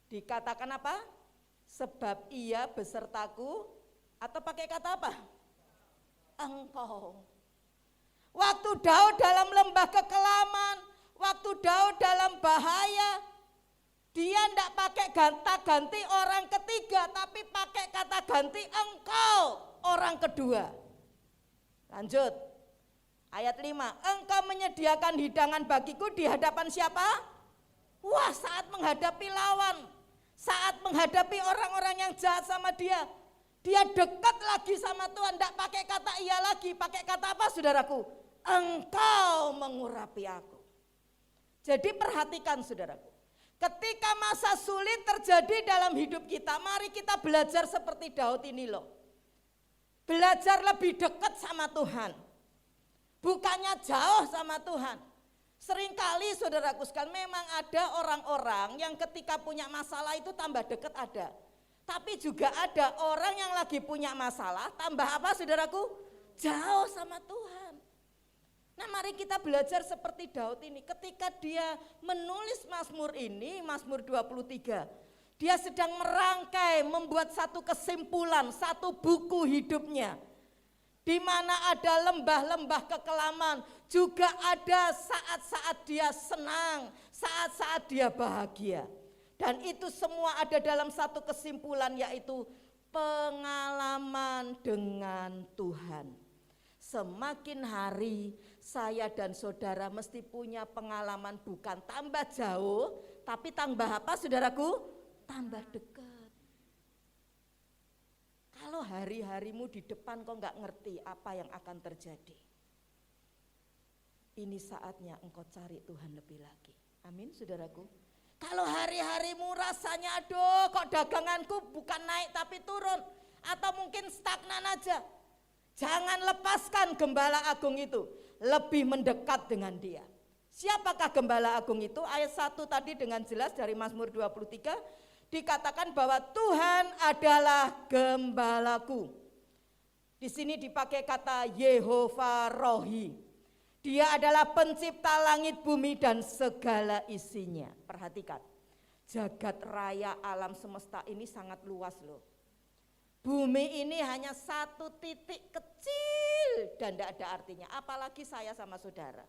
Dikatakan apa? Sebab ia besertaku, atau pakai kata apa? engkau. Waktu Daud dalam lembah kekelaman, waktu Daud dalam bahaya, dia tidak pakai ganti orang ketiga, tapi pakai kata ganti engkau orang kedua. Lanjut, ayat 5, engkau menyediakan hidangan bagiku di hadapan siapa? Wah, saat menghadapi lawan, saat menghadapi orang-orang yang jahat sama dia, dia dekat lagi sama Tuhan, tidak pakai kata iya lagi, pakai kata apa saudaraku? Engkau mengurapi aku. Jadi perhatikan saudaraku, ketika masa sulit terjadi dalam hidup kita, mari kita belajar seperti Daud ini loh. Belajar lebih dekat sama Tuhan, bukannya jauh sama Tuhan. Seringkali saudaraku sekalian memang ada orang-orang yang ketika punya masalah itu tambah dekat ada. Tapi juga ada orang yang lagi punya masalah tambah apa saudaraku? Jauh sama Tuhan. Nah mari kita belajar seperti Daud ini. Ketika dia menulis Mazmur ini, Mazmur 23, dia sedang merangkai, membuat satu kesimpulan, satu buku hidupnya. Di mana ada lembah-lembah kekelaman, juga ada saat-saat dia senang, saat-saat dia bahagia. Dan itu semua ada dalam satu kesimpulan, yaitu pengalaman dengan Tuhan. Semakin hari saya dan saudara mesti punya pengalaman, bukan tambah jauh, tapi tambah apa saudaraku? Tambah dekat. Kalau hari-harimu di depan kau nggak ngerti apa yang akan terjadi, ini saatnya engkau cari Tuhan lebih lagi. Amin saudaraku. Kalau hari-harimu rasanya aduh kok daganganku bukan naik tapi turun, atau mungkin stagnan aja, jangan lepaskan Gembala Agung itu, lebih mendekat dengan dia. Siapakah Gembala Agung itu? Ayat 1 tadi dengan jelas dari Mazmur 23 dikatakan bahwa Tuhan adalah gembalaku. Di sini dipakai kata Yehova Rohi. Dia adalah pencipta langit bumi dan segala isinya. Perhatikan, jagat raya alam semesta ini sangat luas loh. Bumi ini hanya satu titik kecil dan tidak ada artinya, apalagi saya sama saudara.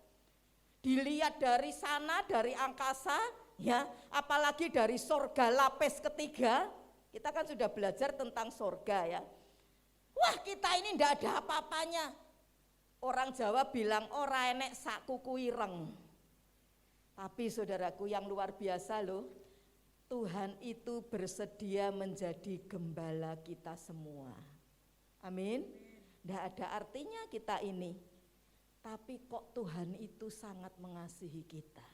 Dilihat dari sana, dari angkasa, ya, apalagi dari sorga lapis ketiga, kita kan sudah belajar tentang sorga ya. Wah, kita ini tidak ada apa-apanya. Orang Jawa bilang ora enek sak kuku ireng. Tapi saudaraku yang luar biasa loh, Tuhan itu bersedia menjadi gembala kita semua. Amin. Tidak ada artinya kita ini, tapi kok Tuhan itu sangat mengasihi kita.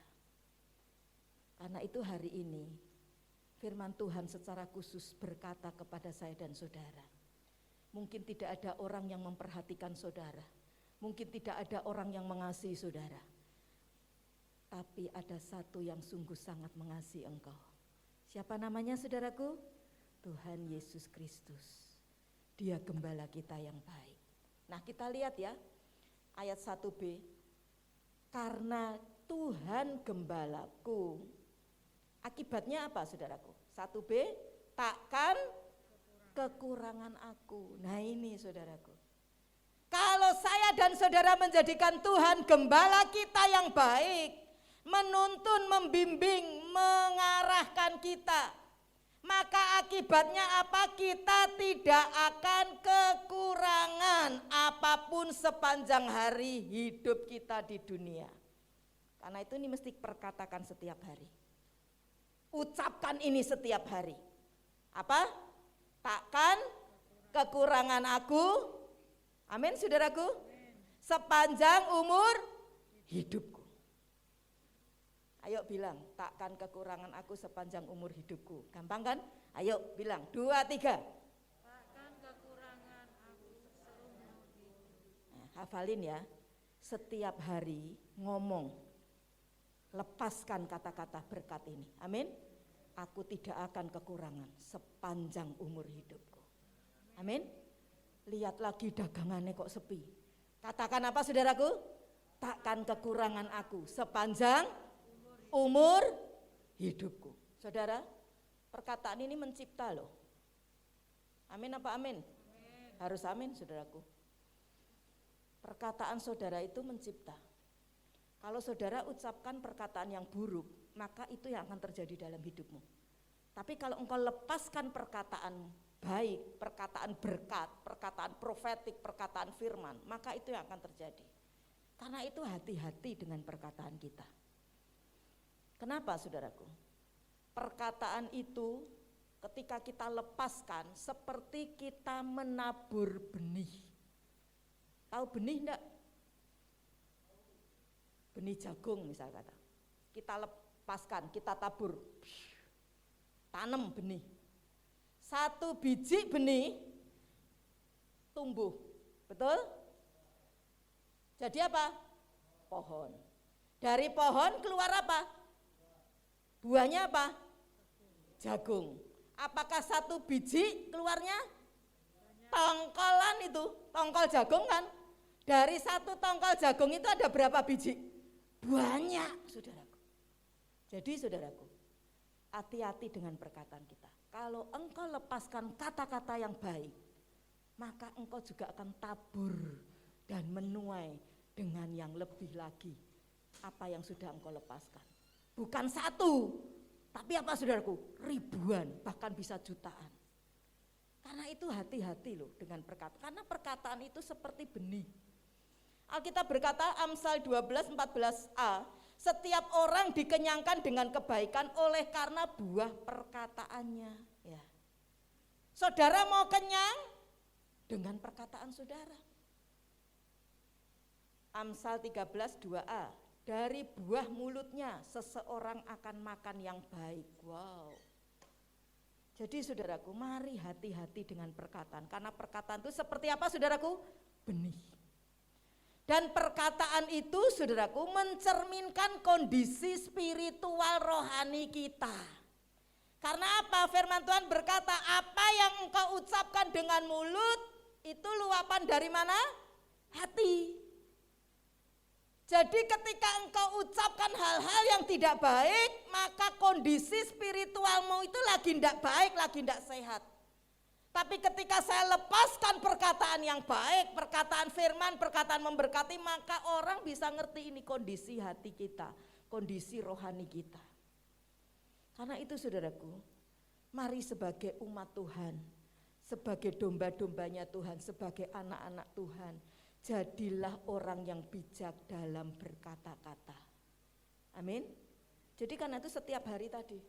Karena itu hari ini firman Tuhan secara khusus berkata kepada saya dan saudara, mungkin tidak ada orang yang memperhatikan saudara, mungkin tidak ada orang yang mengasihi saudara, tapi ada satu yang sungguh sangat mengasihi engkau. Siapa namanya saudaraku? Tuhan Yesus Kristus. Dia gembala kita yang baik. Nah kita lihat ya, ayat 1b. Karena Tuhan gembalaku, akibatnya apa saudaraku? 1b, takkan kekurangan aku. Nah ini saudaraku, kalau saya dan saudara menjadikan Tuhan gembala kita yang baik, menuntun, membimbing, mengarahkan kita, maka akibatnya apa? Kita tidak akan kekurangan apapun sepanjang hari hidup kita di dunia. Karena itu ini mesti perkatakan setiap hari, ucapkan ini setiap hari. Apa? Takkan kekurangan aku, amin saudaraku, sepanjang umur hidupku. Ayo bilang, takkan kekurangan aku sepanjang umur hidupku. Gampang kan? Ayo bilang, 2, 3. Takkan kekurangan aku seumur hidup. Nah, hafalin ya, setiap hari ngomong, lepaskan kata-kata berkat ini. Amin. Aku tidak akan kekurangan sepanjang umur hidupku. Amin. Lihat lagi dagangannya kok sepi. Katakan apa saudaraku? Takkan kekurangan aku sepanjang umur hidupku. Saudara, perkataan ini mencipta loh. Amin apa amin? Amin. Harus amin saudaraku. Perkataan saudara itu mencipta. Kalau saudara ucapkan perkataan yang buruk, maka itu yang akan terjadi dalam hidupmu. Tapi kalau engkau lepaskan perkataan baik, perkataan berkat, perkataan profetik, perkataan firman, maka itu yang akan terjadi. Karena itu hati-hati dengan perkataan kita. Kenapa saudaraku? Perkataan itu ketika kita lepaskan seperti kita menabur benih. Tahu benih enggak? Benih jagung misal kata. Kita lepaskan, kita tabur. Tanam benih. Satu biji benih tumbuh. Betul? Jadi apa? Pohon. Dari pohon keluar apa? Buahnya apa? Jagung. Apakah satu biji keluarnya? Tongkolan itu, tongkol jagung kan? Dari satu tongkol jagung itu ada berapa biji? Banyak, saudaraku. Jadi saudaraku, hati-hati dengan perkataan kita. Kalau engkau lepaskan kata-kata yang baik, maka engkau juga akan tabur dan menuai dengan yang lebih lagi apa yang sudah engkau lepaskan. Bukan satu, tapi apa saudaraku? Ribuan, bahkan bisa jutaan. Karena itu hati-hati loh dengan perkataan. Karena perkataan itu seperti benih. Alkitab berkata Amsal 12:14a, setiap orang dikenyangkan dengan kebaikan oleh karena buah perkataannya. Ya. Saudara mau kenyang dengan perkataan saudara. Amsal 13:2a, dari buah mulutnya seseorang akan makan yang baik. Wow. Jadi saudaraku, mari hati-hati dengan perkataan. Karena perkataan itu seperti apa saudaraku? Benih. Dan perkataan itu saudaraku mencerminkan kondisi spiritual rohani kita. Karena apa? Firman Tuhan berkata, apa yang engkau ucapkan dengan mulut, itu luapan dari mana? Hati. Jadi ketika engkau ucapkan hal-hal yang tidak baik, maka kondisi spiritualmu itu lagi tidak baik, lagi tidak sehat. Tapi ketika saya lepaskan perkataan yang baik, perkataan firman, perkataan memberkati, maka orang bisa ngerti ini kondisi hati kita, kondisi rohani kita. Karena itu saudaraku, mari sebagai umat Tuhan, sebagai domba-dombanya Tuhan, sebagai anak-anak Tuhan, jadilah orang yang bijak dalam berkata-kata. Amin. Jadi karena itu setiap hari tadi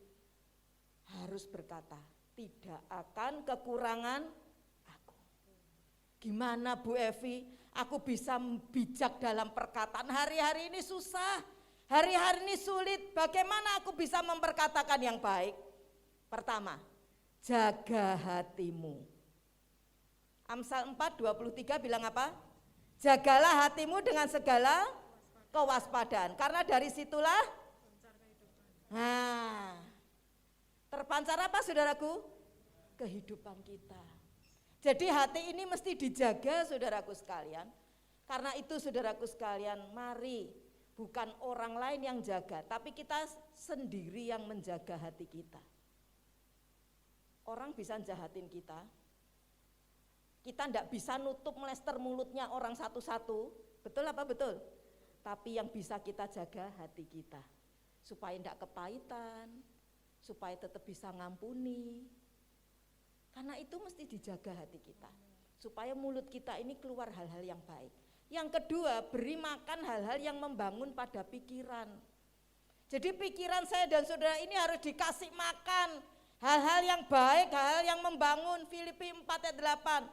harus berkata, tidak akan kekurangan aku. Gimana Bu Evi, aku bisa bijak dalam perkataan? Hari-hari ini susah, hari-hari ini sulit. Bagaimana aku bisa memperkatakan yang baik? Pertama, jaga hatimu. Amsal 4:23 bilang apa? Jagalah hatimu dengan segala kewaspadaan, karena dari situlah terpancar apa saudaraku? Kehidupan kita. Jadi hati ini mesti dijaga saudaraku sekalian. Karena itu saudaraku sekalian, mari bukan orang lain yang jaga, tapi kita sendiri yang menjaga hati kita. Orang bisa jahatin kita. Kita tidak bisa nutup melester mulutnya orang satu-satu, betul apa betul? Tapi yang bisa kita jaga hati kita, supaya tidak kepahitan, supaya tetap bisa ngampuni. Karena itu mesti dijaga hati kita, supaya mulut kita ini keluar hal-hal yang baik. Yang kedua, beri makan hal-hal yang membangun pada pikiran. Jadi pikiran saya dan saudara ini harus dikasih makan hal-hal yang baik, hal-hal yang membangun. Filipi 4:8.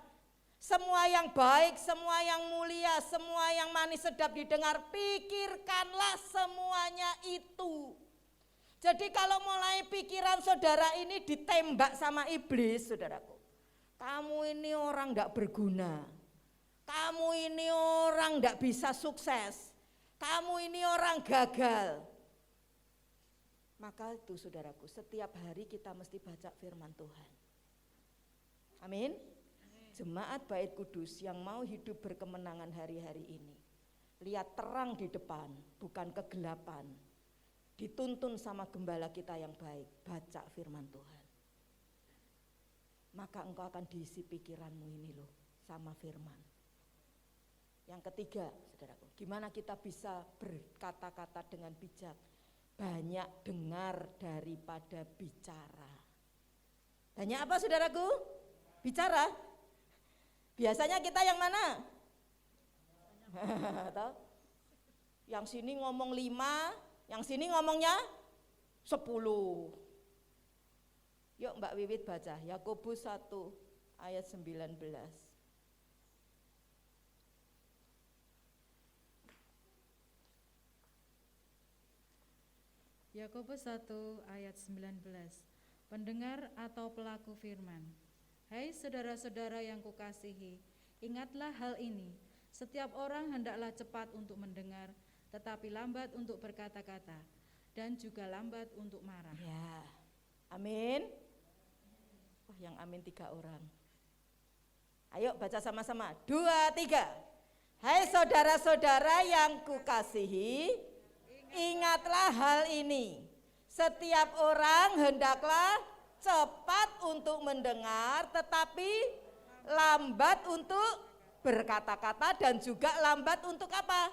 Semua yang baik, semua yang mulia, semua yang manis sedap didengar, pikirkanlah semuanya itu. Jadi kalau mulai pikiran saudara ini ditembak sama iblis, saudaraku, kamu ini orang tidak berguna, kamu ini orang tidak bisa sukses, kamu ini orang gagal. Maka itu saudaraku, setiap hari kita mesti baca firman Tuhan. Amin. Jemaat Bait Kudus yang mau hidup berkemenangan hari-hari ini, lihat terang di depan, bukan kegelapan. Dituntun sama gembala kita yang baik, baca firman Tuhan. Maka engkau akan diisi pikiranmu ini loh, sama firman. Yang ketiga, saudaraku, gimana kita bisa berkata-kata dengan bijak? Banyak dengar daripada bicara. Banyak apa, saudaraku? Bicara. Biasanya kita yang mana? Yang sini ngomong 5, yang sini ngomongnya 10. Yuk Mbak Wiwit baca Yakobus 1 ayat 19. Yakobus 1 ayat 19. Pendengar atau pelaku firman. Hai saudara-saudara yang kukasihi, ingatlah hal ini. Setiap orang hendaklah cepat untuk mendengar, tetapi lambat untuk berkata-kata, dan juga lambat untuk marah. Ya, amin. Oh, yang amin 3 orang. Ayo baca sama-sama, 2, 3. Hai saudara-saudara yang kukasihi, ingatlah hal ini. Setiap orang hendaklah cepat untuk mendengar, tetapi lambat untuk berkata-kata, dan juga lambat untuk apa?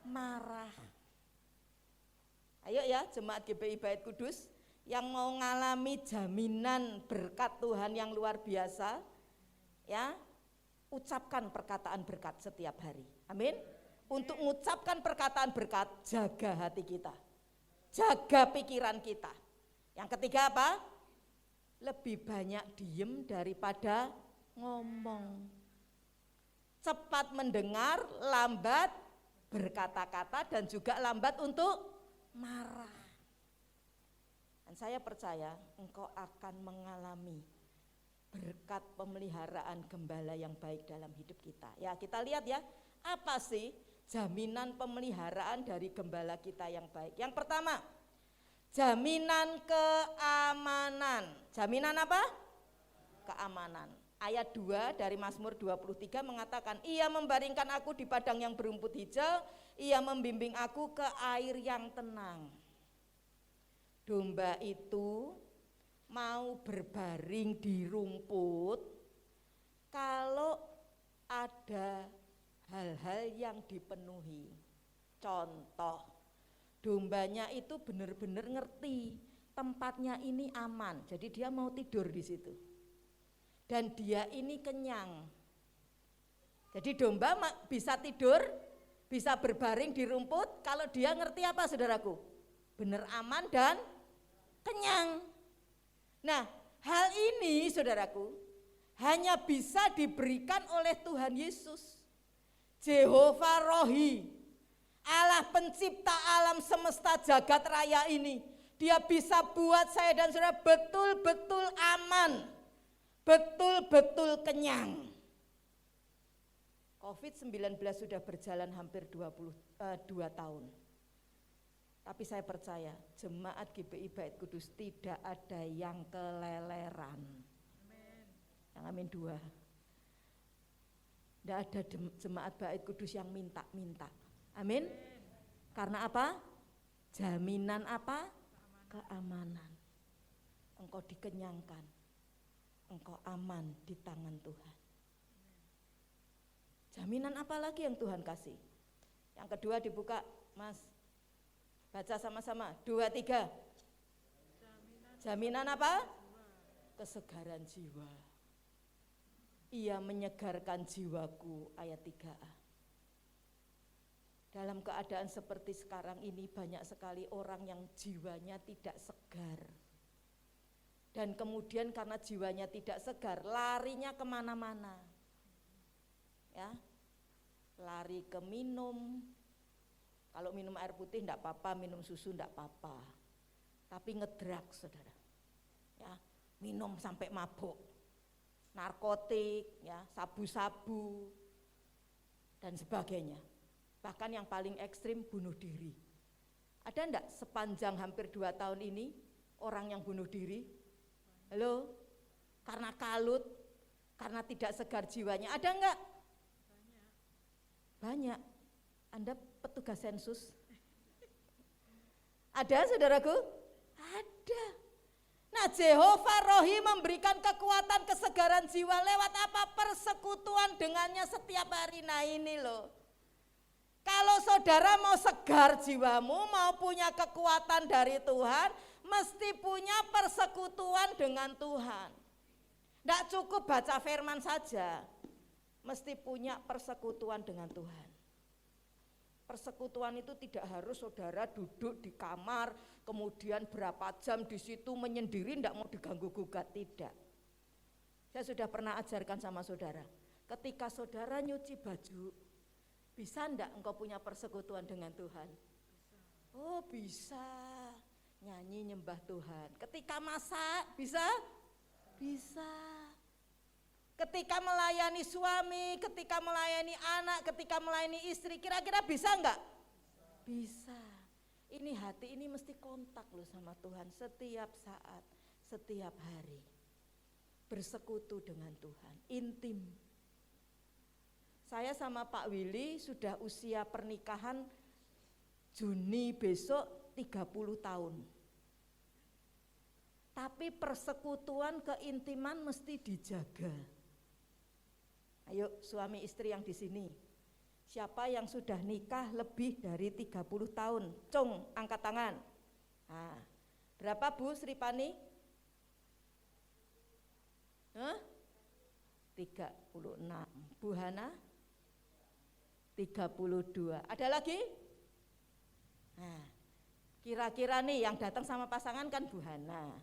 Marah. Ayo ya jemaat GBI Bait Kudus yang mau ngalami jaminan berkat Tuhan yang luar biasa, ya, ucapkan perkataan berkat setiap hari. Amin. Untuk mengucapkan perkataan berkat, jaga hati kita, jaga pikiran kita. Yang ketiga apa? Lebih banyak diem daripada ngomong. Cepat mendengar, lambat berkata-kata, dan juga lambat untuk marah. Dan saya percaya engkau akan mengalami berkat pemeliharaan gembala yang baik dalam hidup kita. Ya, kita lihat ya, apa sih jaminan pemeliharaan dari gembala kita yang baik? Yang pertama, jaminan keamanan. Jaminan apa? Keamanan. Ayat 2 dari Mazmur 23 mengatakan, ia membaringkan aku di padang yang berumput hijau, ia membimbing aku ke air yang tenang. Domba itu mau berbaring di rumput kalau ada hal-hal yang dipenuhi. Contoh, dombanya itu benar-benar ngerti tempatnya ini aman, jadi dia mau tidur di situ. Dan dia ini kenyang. Jadi domba bisa tidur, bisa berbaring di rumput kalau dia ngerti apa, saudaraku? Benar aman dan kenyang. Nah, hal ini, saudaraku, hanya bisa diberikan oleh Tuhan Yesus. Jehovah Rohi, Allah pencipta alam semesta jagat raya ini, dia bisa buat saya dan saudara betul-betul aman, betul-betul kenyang. COVID-19 sudah berjalan hampir 2 tahun. Tapi saya percaya jemaat GBI Bait Kudus tidak ada yang keleleran. Amen. Yang amin 2. Tidak ada jemaat Bait Kudus yang minta-minta. Amin. Karena apa? Jaminan apa? Keamanan. Engkau dikenyangkan. Engkau aman di tangan Tuhan. Jaminan apa lagi yang Tuhan kasih? Yang kedua dibuka, Mas. Baca sama-sama, 2, 3. Jaminan apa? Kesegaran jiwa. Ia menyegarkan jiwaku, ayat 3a. Dalam keadaan seperti sekarang ini banyak sekali orang yang jiwanya tidak segar. Dan kemudian karena jiwanya tidak segar, larinya kemana-mana. Ya, lari ke minum. Kalau minum air putih enggak apa-apa, minum susu enggak apa-apa. Tapi ngedrak, saudara. Ya, minum sampai mabuk. Narkotik, ya, sabu-sabu dan sebagainya. Bahkan yang paling ekstrim bunuh diri. Ada enggak sepanjang hampir 2 tahun ini orang yang bunuh diri? Halo? Karena kalut, karena tidak segar jiwanya. Ada enggak? Banyak. Anda petugas sensus? Ada, saudaraku? Ada. Nah, Jehovah Rohi memberikan kekuatan kesegaran jiwa lewat apa? Persekutuan dengannya setiap hari. Nah ini loh, Kalau saudara mau segar jiwamu, mau punya kekuatan dari Tuhan, mesti punya persekutuan dengan Tuhan. Tidak cukup baca firman saja, mesti punya persekutuan dengan Tuhan. Persekutuan itu tidak harus saudara duduk di kamar, kemudian berapa jam di situ menyendiri, tidak mau diganggu gugat, tidak. Saya sudah pernah ajarkan sama saudara, ketika saudara nyuci baju, bisa enggak engkau punya persekutuan dengan Tuhan? Oh bisa, nyanyi nyembah Tuhan. Ketika masak, bisa? Bisa. Ketika melayani suami, ketika melayani anak, ketika melayani istri, kira-kira bisa enggak? Bisa. Ini hati ini mesti kontak loh sama Tuhan setiap saat, setiap hari. Bersekutu dengan Tuhan, intim. Saya sama Pak Willy sudah usia pernikahan Juni besok 30 tahun. Tapi persekutuan keintiman mesti dijaga. Ayo suami istri yang di sini. Siapa yang sudah nikah lebih dari 30 tahun? Cung, angkat tangan. Nah, berapa Bu Sri Pani? 36. Bu Hana? 32. Ada lagi? Nah, kira-kira nih yang datang sama pasangan kan Bu Hana.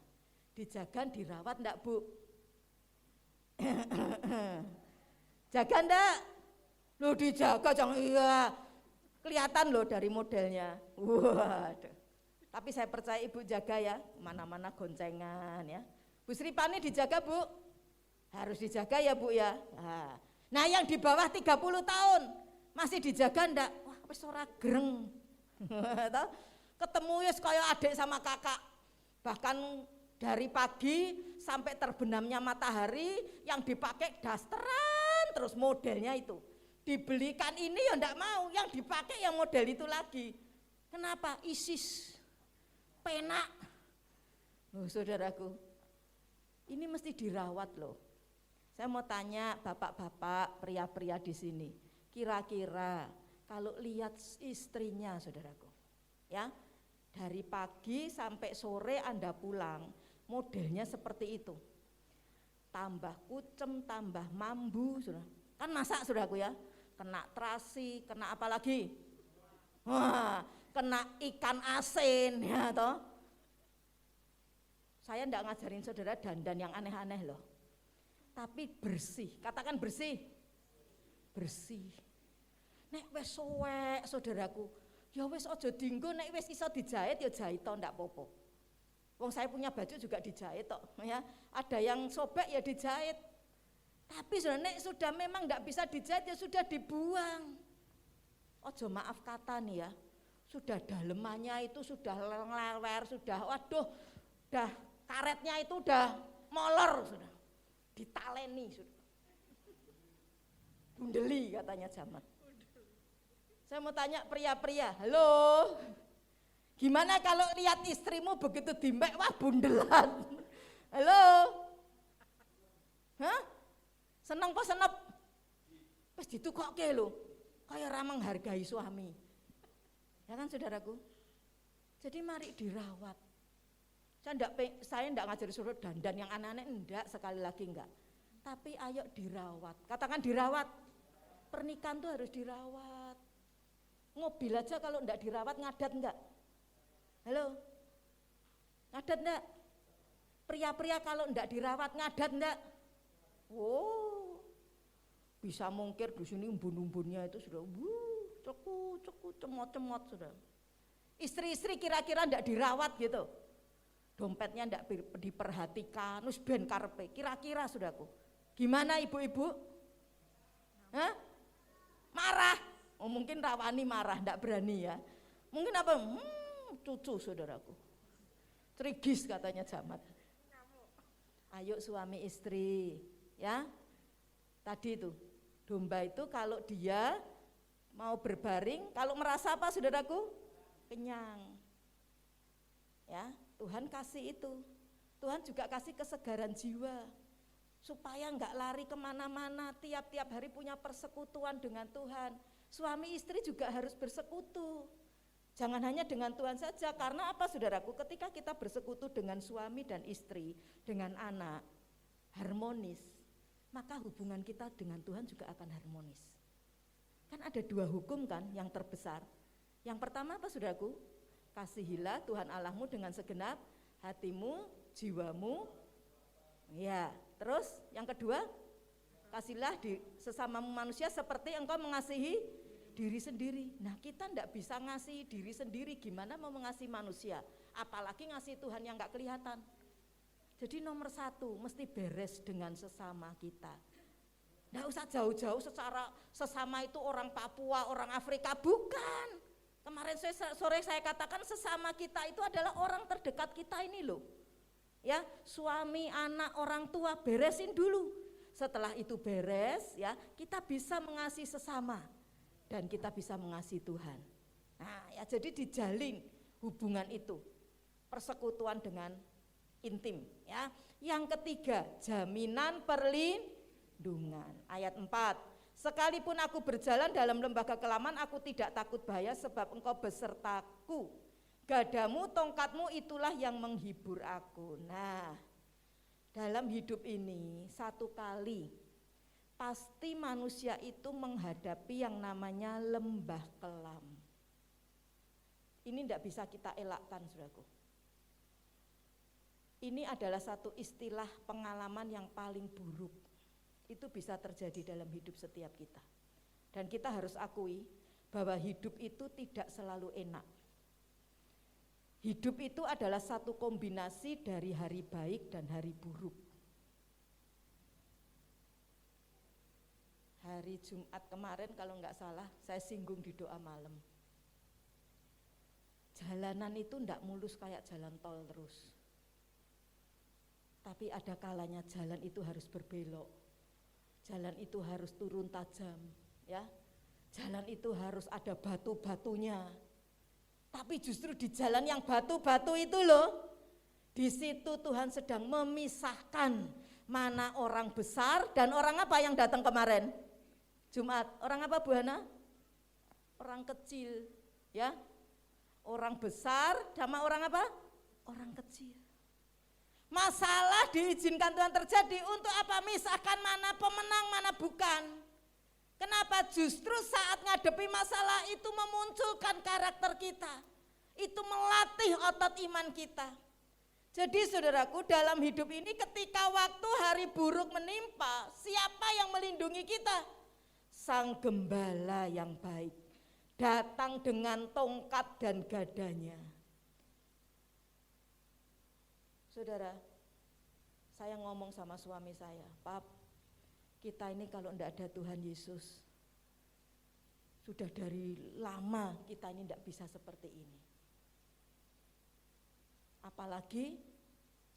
Dijaga, dirawat enggak Bu? Jaga enggak? Loh dijaga, jangan iya. Kelihatan loh dari modelnya. Waduh. Tapi saya percaya Ibu jaga ya, mana-mana goncengan ya. Bu Sri Pani dijaga Bu? Harus dijaga ya Bu ya. Nah yang di bawah 30 tahun, masih dijaga ndak? Wah, wis ora greng. Ketemu wis kaya adik sama kakak. Bahkan dari pagi sampai terbenamnya matahari yang dipakai dasteran terus modelnya itu. Dibelikan ini ya ndak mau, yang dipakai yang model itu lagi. Kenapa? ISIS. Penak. Loh saudaraku, ini mesti dirawat loh. Saya mau tanya bapak-bapak, pria-pria di sini. Kira-kira kalau lihat istrinya saudaraku, ya dari pagi sampai sore Anda pulang, modelnya seperti itu. Tambah kucem, tambah mambu, saudara. Kan masak saudaraku ya, kena terasi, kena apa lagi? Wah, kena ikan asin ya toh. Saya enggak ngajarin saudara dandan yang aneh-aneh loh. Tapi bersih, katakan bersih. Bersih. Nek wis suwek saudaraku, ya wis aja dienggo, nek wis iso dijahit ya jahit to ndak apa-apa. Wong saya punya baju juga dijahit tok ya. Ada yang sobek ya dijahit. Tapi nek sudah memang ndak bisa dijahit ya sudah dibuang. Ojo maaf kata nih ya. Sudah dalemannya itu sudah ngelewer, sudah waduh, dah karetnya itu udah molor sudah. Ditaleni sudah. Bundeli katanya zaman. Saya mau tanya pria-pria, halo, gimana kalau lihat istrimu begitu dimbek, wah bundelan, halo, hah? Seneng kok senep, pas ditukokke lho, kayak ramang menghargai suami, ya kan saudaraku? Jadi mari dirawat. Saya enggak ngajari suruh dandan yang aneh-aneh, enggak, sekali lagi enggak. Tapi ayo dirawat, katakan dirawat, pernikahan tuh harus dirawat. Mobil aja kalau enggak dirawat ngadat enggak? Halo? Ngadat enggak? Pria-pria kalau enggak dirawat ngadat enggak? Oh. Bisa mungkir di sini umbun-umbunnya itu sudah ceku cemot-cemot sudah. Istri-istri kira-kira enggak dirawat gitu. Dompetnya enggak diperhatikan, nus ben karepe. Kira-kira saudaraku. Gimana ibu-ibu? Hah? Marah. Oh, mungkin rawani marah, enggak berani ya. Mungkin apa? Cucu saudaraku. Trigis katanya Jamat. Ayo suami istri, ya. Tadi itu, domba itu kalau dia mau berbaring, kalau merasa apa saudaraku? Kenyang. Ya, Tuhan kasih itu. Tuhan juga kasih kesegaran jiwa. Supaya enggak lari kemana-mana, tiap-tiap hari punya persekutuan dengan Tuhan. Suami istri juga harus bersekutu. Jangan hanya dengan Tuhan saja, karena apa saudaraku? Ketika kita bersekutu dengan suami dan istri, dengan anak, harmonis, maka hubungan kita dengan Tuhan juga akan harmonis. Kan ada 2 hukum kan yang terbesar. Yang pertama apa saudaraku? Kasihilah Tuhan Allahmu dengan segenap hatimu, jiwamu. Ya, terus yang kedua, kasihlah sesamamu manusia seperti engkau mengasihi diri sendiri. Nah, kita enggak bisa ngasihi diri sendiri, gimana mau mengasihi manusia? Apalagi ngasihi Tuhan yang enggak kelihatan. Jadi nomor 1, mesti beres dengan sesama kita. Enggak usah jauh-jauh secara sesama itu orang Papua, orang Afrika, bukan. Kemarin sore saya katakan sesama kita itu adalah orang terdekat kita ini loh. Ya, suami, anak, orang tua, beresin dulu. Setelah itu beres, ya, kita bisa mengasihi sesama dan kita bisa mengasihi Tuhan. Nah, ya, jadi dijalin hubungan itu, persekutuan dengan intim, ya. Yang ketiga, jaminan perlindungan. Ayat 4. Sekalipun aku berjalan dalam lembah kekelaman, aku tidak takut bahaya sebab engkau besertaku. Gadamu, tongkatmu itulah yang menghibur aku. Nah, dalam hidup ini satu kali pasti manusia itu menghadapi yang namanya lembah kelam. Ini tidak bisa kita elakkan, saudaraku. Ini adalah satu istilah pengalaman yang paling buruk. Itu bisa terjadi dalam hidup setiap kita. Dan kita harus akui bahwa hidup itu tidak selalu enak. Hidup itu adalah satu kombinasi dari hari baik dan hari buruk. Hari Jumat kemarin kalau enggak salah saya singgung di doa malam. Jalanan itu enggak mulus kayak jalan tol terus. Tapi ada kalanya jalan itu harus berbelok. Jalan itu harus turun tajam, ya. Jalan itu harus ada batu-batunya. Tapi justru di jalan yang batu-batu itu loh, di situ Tuhan sedang memisahkan mana orang besar dan orang apa yang datang kemarin Jumat. Orang apa Bu Hana? Orang kecil, ya. Orang besar sama orang apa? Orang kecil. Masalah diizinkan Tuhan terjadi untuk apa? Misahkan mana pemenang, mana bukan. Kenapa? Justru saat ngadepi masalah itu memunculkan karakter kita. Itu melatih otot iman kita. Jadi saudaraku, dalam hidup ini ketika waktu hari buruk menimpa, siapa yang melindungi kita? Sang Gembala yang baik, datang dengan tongkat dan gadanya. Saudara, saya ngomong sama suami saya, Pap, kita ini kalau enggak ada Tuhan Yesus, sudah dari lama kita ini enggak bisa seperti ini. Apalagi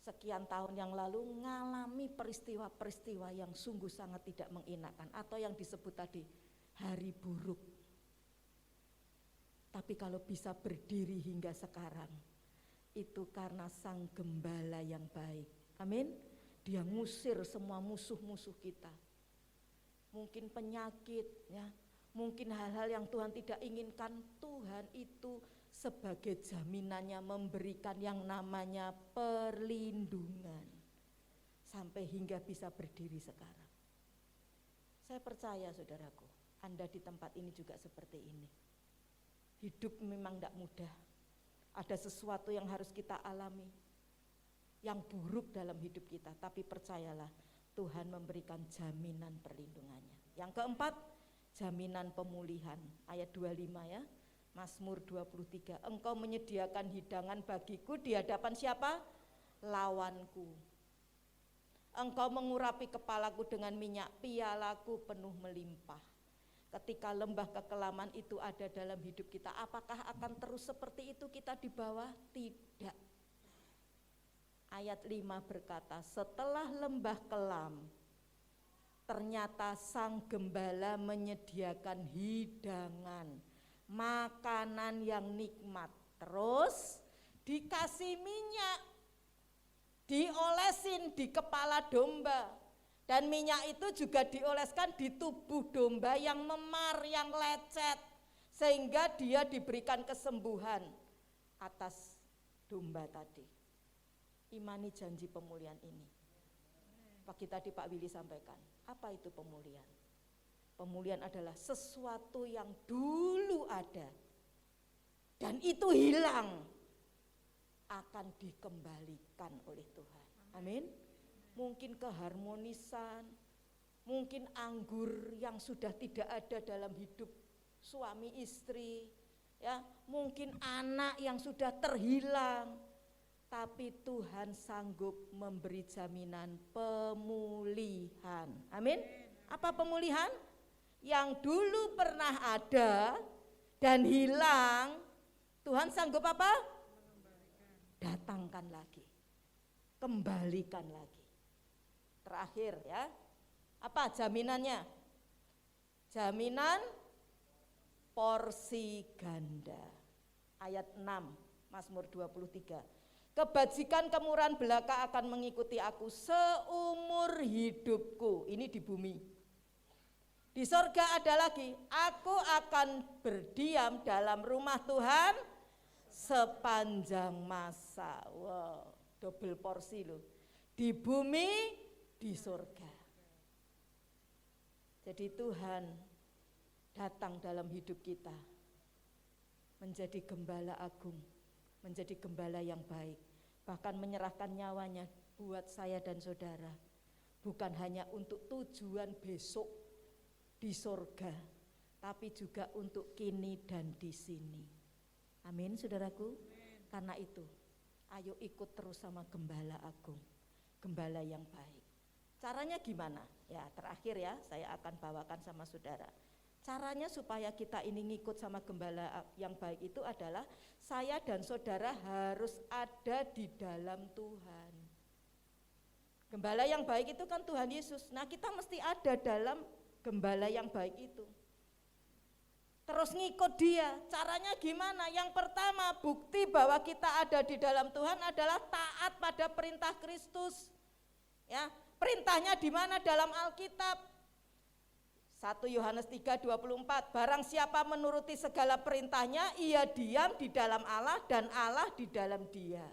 sekian tahun yang lalu mengalami peristiwa-peristiwa yang sungguh sangat tidak mengenakan atau yang disebut tadi hari buruk. Tapi kalau bisa berdiri hingga sekarang, itu karena Sang Gembala yang baik. Amin. Dia ngusir semua musuh-musuh kita. Mungkin penyakit, ya, mungkin hal-hal yang Tuhan tidak inginkan, Tuhan itu sebagai jaminannya memberikan yang namanya perlindungan sampai hingga bisa berdiri sekarang. Saya percaya saudaraku, Anda di tempat ini juga seperti ini. Hidup memang tidak mudah. Ada sesuatu yang harus kita alami, yang buruk dalam hidup kita, tapi percayalah Tuhan memberikan jaminan perlindungannya. Yang keempat, jaminan pemulihan. Ayat 25 ya, Mazmur 23. Engkau menyediakan hidangan bagiku di hadapan siapa? Lawanku. Engkau mengurapi kepalaku dengan minyak, pialaku penuh melimpah. Ketika lembah kekelaman itu ada dalam hidup kita, apakah akan terus seperti itu kita di bawah? Tidak. Ayat 5 berkata, setelah lembah kelam, ternyata Sang Gembala menyediakan hidangan, makanan yang nikmat. Terus dikasih minyak, diolesin di kepala domba. Dan minyak itu juga dioleskan di tubuh domba yang memar, yang lecet, sehingga dia diberikan kesembuhan atas domba tadi. Imani janji pemulihan ini. Pagi tadi Pak Willy sampaikan, apa itu pemulihan? Pemulihan adalah sesuatu yang dulu ada dan itu hilang, akan dikembalikan oleh Tuhan. Amin. Mungkin keharmonisan, mungkin anggur yang sudah tidak ada dalam hidup suami istri, ya, mungkin anak yang sudah terhilang, tapi Tuhan sanggup memberi jaminan pemulihan. Amin. Apa pemulihan? Yang dulu pernah ada dan hilang, Tuhan sanggup apa? Datangkan lagi, kembalikan lagi. Terakhir ya, apa jaminannya? Jaminan porsi ganda. Ayat 6 Mazmur 23. Kebajikan kemurahan belaka akan mengikuti aku seumur hidupku. Ini di bumi. Di sorga ada lagi, aku akan berdiam dalam rumah Tuhan sepanjang masa. Wow, double porsi loh. Di bumi, di sorga. Jadi Tuhan datang dalam hidup kita menjadi gembala agung, menjadi gembala yang baik, bahkan menyerahkan nyawanya buat saya dan saudara, bukan hanya untuk tujuan besok di sorga, tapi juga untuk kini dan di sini. Amin, saudaraku. Karena itu, ayo ikut terus sama gembala agung, gembala yang baik. Caranya gimana? Ya, terakhir ya, saya akan bawakan sama saudara. Caranya supaya kita ini ngikut sama gembala yang baik itu adalah saya dan saudara harus ada di dalam Tuhan. Gembala yang baik itu kan Tuhan Yesus. Nah, kita mesti ada dalam gembala yang baik itu. Terus ngikut dia. Caranya gimana? Yang pertama, bukti bahwa kita ada di dalam Tuhan adalah taat pada perintah Kristus. Ya, perintahnya di mana dalam Alkitab? 1 Yohanes 3:24, barang siapa menuruti segala perintahnya, ia diam di dalam Allah dan Allah di dalam dia.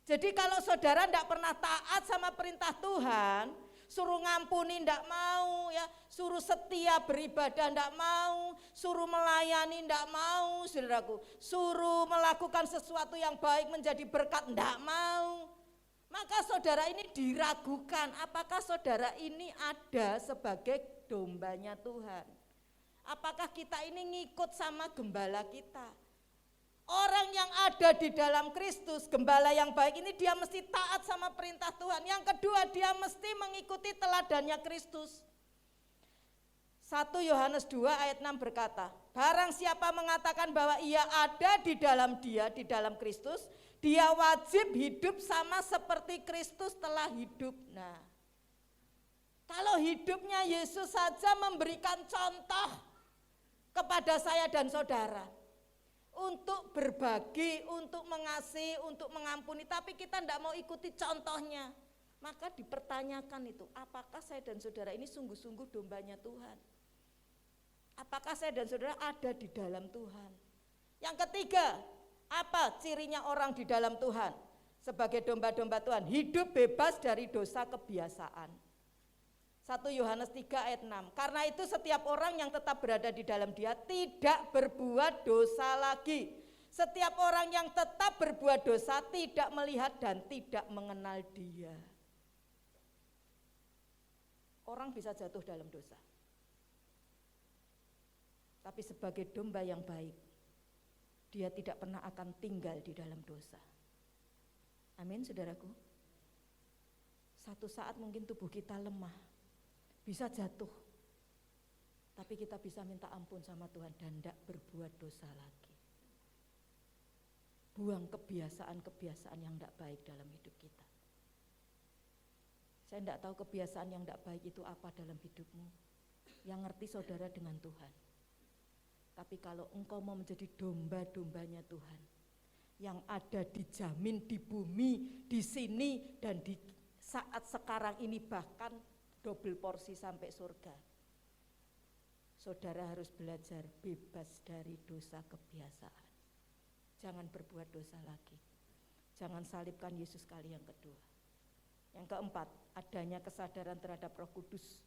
Jadi kalau saudara tidak pernah taat sama perintah Tuhan, suruh ngampuni tidak mau, ya, suruh setia beribadah tidak mau, suruh melayani tidak mau, saudaraku, suruh melakukan sesuatu yang baik menjadi berkat tidak mau, maka saudara ini diragukan apakah saudara ini ada sebagai dombanya Tuhan. Apakah kita ini ngikut sama gembala kita? Orang yang ada di dalam Kristus, gembala yang baik ini, dia mesti taat sama perintah Tuhan. Yang kedua, dia mesti mengikuti teladannya Kristus. 1 Yohanes 2 ayat 6 berkata, barang siapa mengatakan bahwa ia ada di dalam dia, di dalam Kristus, dia wajib hidup sama seperti Kristus telah hidup. Nah, kalau hidupnya Yesus saja memberikan contoh kepada saya dan saudara untuk berbagi, untuk mengasihi, untuk mengampuni, tapi kita tidak mau ikuti contohnya, maka dipertanyakan itu, apakah saya dan saudara ini sungguh-sungguh dombanya Tuhan? Apakah saya dan saudara ada di dalam Tuhan? Yang ketiga, apa cirinya orang di dalam Tuhan? Sebagai domba-domba Tuhan, hidup bebas dari dosa kebiasaan. 1 Yohanes 3 ayat 6, karena itu setiap orang yang tetap berada di dalam dia tidak berbuat dosa lagi. Setiap orang yang tetap berbuat dosa tidak melihat dan tidak mengenal dia. Orang bisa jatuh dalam dosa, tapi sebagai domba yang baik, dia tidak pernah akan tinggal di dalam dosa. Amin, saudaraku. Satu saat mungkin tubuh kita lemah, bisa jatuh, tapi kita bisa minta ampun sama Tuhan dan tidak berbuat dosa lagi. Buang kebiasaan-kebiasaan yang tidak baik dalam hidup kita. Saya tidak tahu kebiasaan yang tidak baik itu apa dalam hidupmu. Yang ngerti saudara dengan Tuhan. Tapi kalau engkau mau menjadi domba-dombanya Tuhan, yang ada dijamin di bumi, di sini, dan di saat sekarang ini, bahkan double porsi sampai surga. Saudara harus belajar bebas dari dosa kebiasaan. Jangan berbuat dosa lagi. Jangan salibkan Yesus kali yang kedua. Yang keempat, adanya kesadaran terhadap Roh Kudus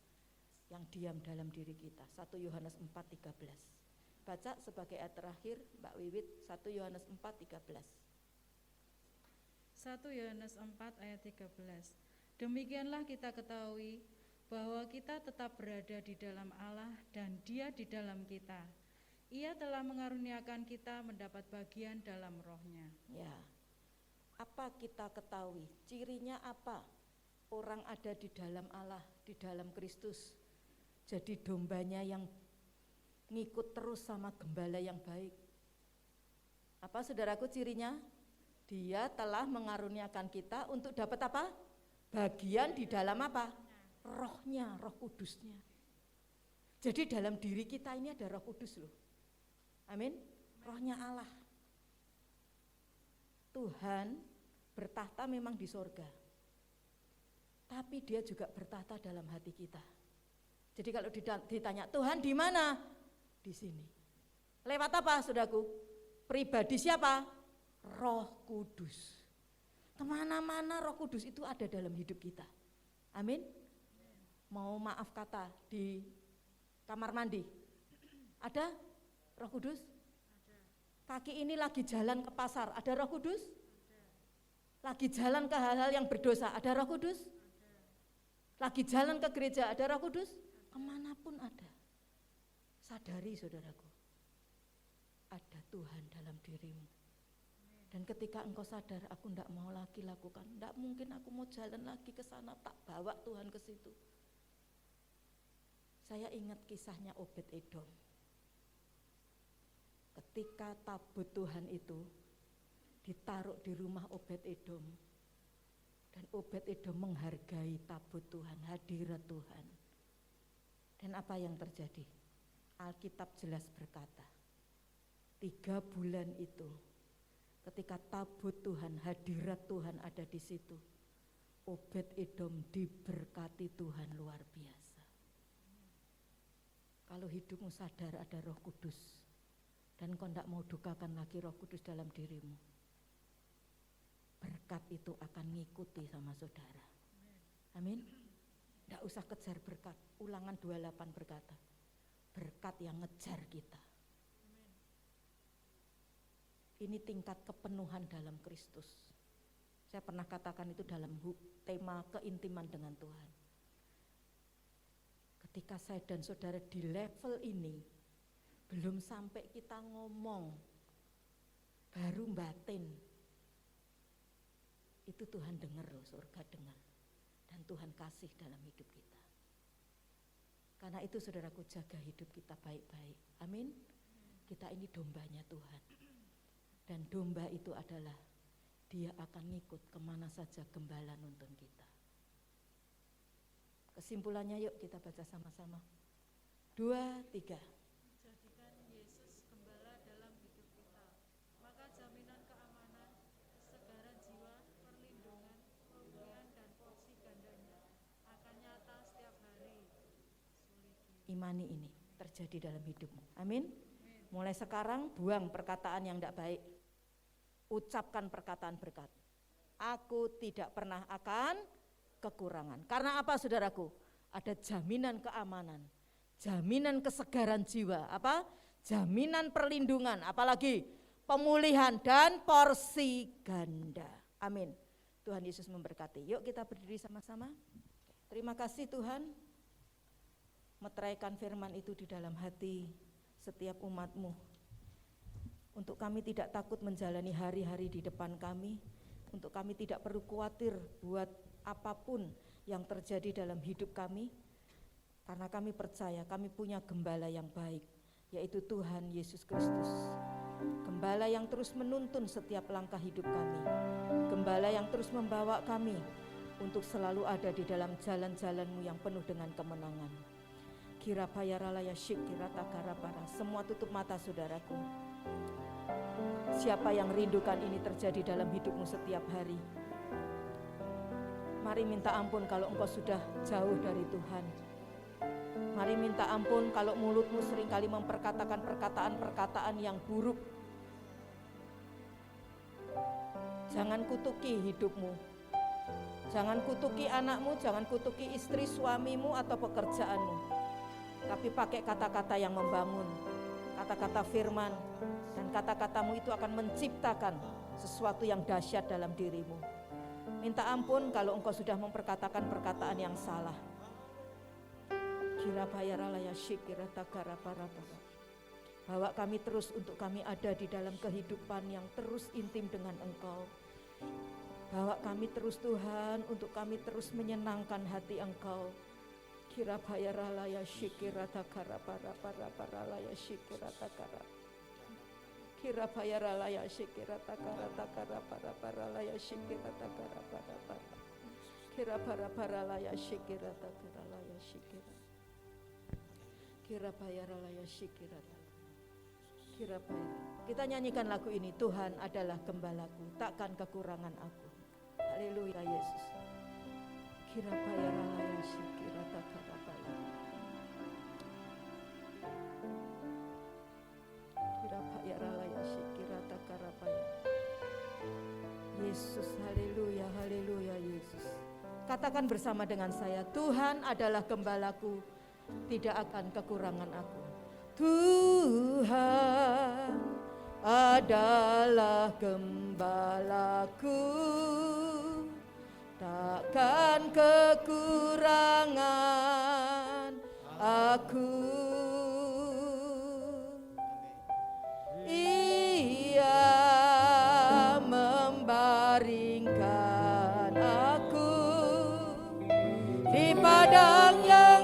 yang diam dalam diri kita. 1 Yohanes 4:13. Baca sebagai ayat terakhir Mbak Wiwit, 1 Yohanes 4:13. 1 Yohanes 4 ayat 13. Demikianlah kita ketahui bahwa kita tetap berada di dalam Allah dan Dia di dalam kita. Ia telah mengaruniakan kita mendapat bagian dalam Roh-Nya. Ya. Apa kita ketahui? Cirinya apa? Orang ada di dalam Allah, di dalam Kristus. Jadi dombanya yang ngikut terus sama gembala yang baik. Apa saudaraku cirinya? Dia telah mengaruniakan kita untuk dapat apa? Bagian di dalam apa? Roh-Nya, Roh Kudus-Nya. Jadi dalam diri kita ini ada Roh Kudus loh. Amin. Roh-Nya Allah. Tuhan bertahta memang di sorga, tapi Dia juga bertahta dalam hati kita. Jadi kalau ditanya Tuhan di mana? Di sini. Lewat apa saudaraku? Pribadi siapa? Roh Kudus. Kemana-mana Roh Kudus itu ada dalam hidup kita. Amin. Mau maaf kata di kamar mandi, ada Roh Kudus? Kaki ini lagi jalan ke pasar, ada Roh Kudus? Lagi jalan ke hal-hal yang berdosa, ada Roh Kudus? Lagi jalan ke gereja, ada Roh Kudus? Kemanapun ada. Sadari saudaraku, ada Tuhan dalam dirimu. Dan ketika engkau sadar, aku tidak mau lagi lakukan, tidak mungkin aku mau jalan lagi ke sana, tak bawa Tuhan ke situ. Saya ingat kisahnya Obed Edom. Ketika tabut Tuhan itu ditaruh di rumah Obed Edom, dan Obed Edom menghargai tabut Tuhan, hadirat Tuhan. Dan apa yang terjadi? Alkitab jelas berkata, 3 bulan itu ketika tabut Tuhan, hadirat Tuhan ada di situ, Obed Edom diberkati Tuhan luar biasa. Kalau hidupmu sadar ada Roh Kudus dan kau tidak mau dukakan lagi Roh Kudus dalam dirimu, berkat itu akan ngikuti sama saudara. Amin. Tidak usah kejar berkat. Ulangan 28 berkata, berkat yang ngejar kita. Ini tingkat kepenuhan dalam Kristus. Saya pernah katakan itu dalam tema keintiman dengan Tuhan. Ketika saya dan saudara di level ini, belum sampai kita ngomong, baru batin, itu Tuhan dengar loh, surga dengar. Dan Tuhan kasih dalam hidup kita. Karena itu saudaraku, jaga hidup kita baik-baik. Amin. Kita ini dombanya Tuhan. Dan domba itu adalah Dia akan ngikut kemana saja gembala nuntun kita. Kesimpulannya yuk kita baca sama-sama. 2, 3. Jadikan Yesus gembala dalam hidup kita, maka jaminan keamanan, kesegaran jiwa, perlindungan, pemulihan dan porsi gandanya akan nyata setiap hari. Imani ini terjadi dalam hidupmu. Amin. Mulai sekarang buang perkataan yang tidak baik. Ucapkan perkataan berkat. Aku tidak pernah akan kekurangan. Karena apa saudaraku? Ada jaminan keamanan, jaminan kesegaran jiwa, apa? Jaminan perlindungan, apalagi pemulihan dan porsi ganda. Amin. Tuhan Yesus memberkati. Yuk kita berdiri sama-sama. Terima kasih Tuhan. Meteraikan firman itu di dalam hati setiap umat-Mu. Untuk kami tidak takut menjalani hari-hari di depan kami. Untuk kami tidak perlu khawatir buat apapun yang terjadi dalam hidup kami. Karena kami percaya kami punya gembala yang baik, yaitu Tuhan Yesus Kristus. Gembala yang terus menuntun setiap langkah hidup kami. Gembala yang terus membawa kami untuk selalu ada di dalam jalan-jalan-Mu yang penuh dengan kemenangan. Kira payaralaya syik kira takarapara. Semua tutup mata saudaraku. Siapa yang rindukan ini terjadi dalam hidupmu setiap hari? Mari minta ampun kalau engkau sudah jauh dari Tuhan. Mari minta ampun kalau mulutmu seringkali memperkatakan perkataan-perkataan yang buruk. Jangan kutuki hidupmu. Jangan kutuki anakmu, jangan kutuki istri, suamimu atau pekerjaanmu. Tapi pakai kata-kata yang membangun, kata-kata firman, dan kata-katamu itu akan menciptakan sesuatu yang dahsyat dalam dirimu. Minta ampun kalau engkau sudah memperkatakan perkataan yang salah. Bawa kami terus untuk kami ada di dalam kehidupan yang terus intim dengan Engkau. Bawa kami terus Tuhan untuk kami terus menyenangkan hati Engkau. Kira bayaralaya syikirata kara para laya syikirata kara. Kira bayaralaya syikirata kara para laya syikirata kara para. Kira para laya syikirata kara laya syikirata. Kira bayaralaya syikirata. Kira bayar. Kita nyanyikan lagu ini, Tuhan adalah gembalaku, takkan kekurangan aku. Haleluya Yesus. Kira bayaralaya syikirata kara para. Kira bayaralaya syikirata kara para. Yesus, haleluya, haleluya Yesus. Katakan bersama dengan saya, Tuhan adalah gembalaku, tidak akan kekurangan aku. Tuhan adalah gembalaku, takkan kekurangan aku. Ia membaringkan aku di padang yang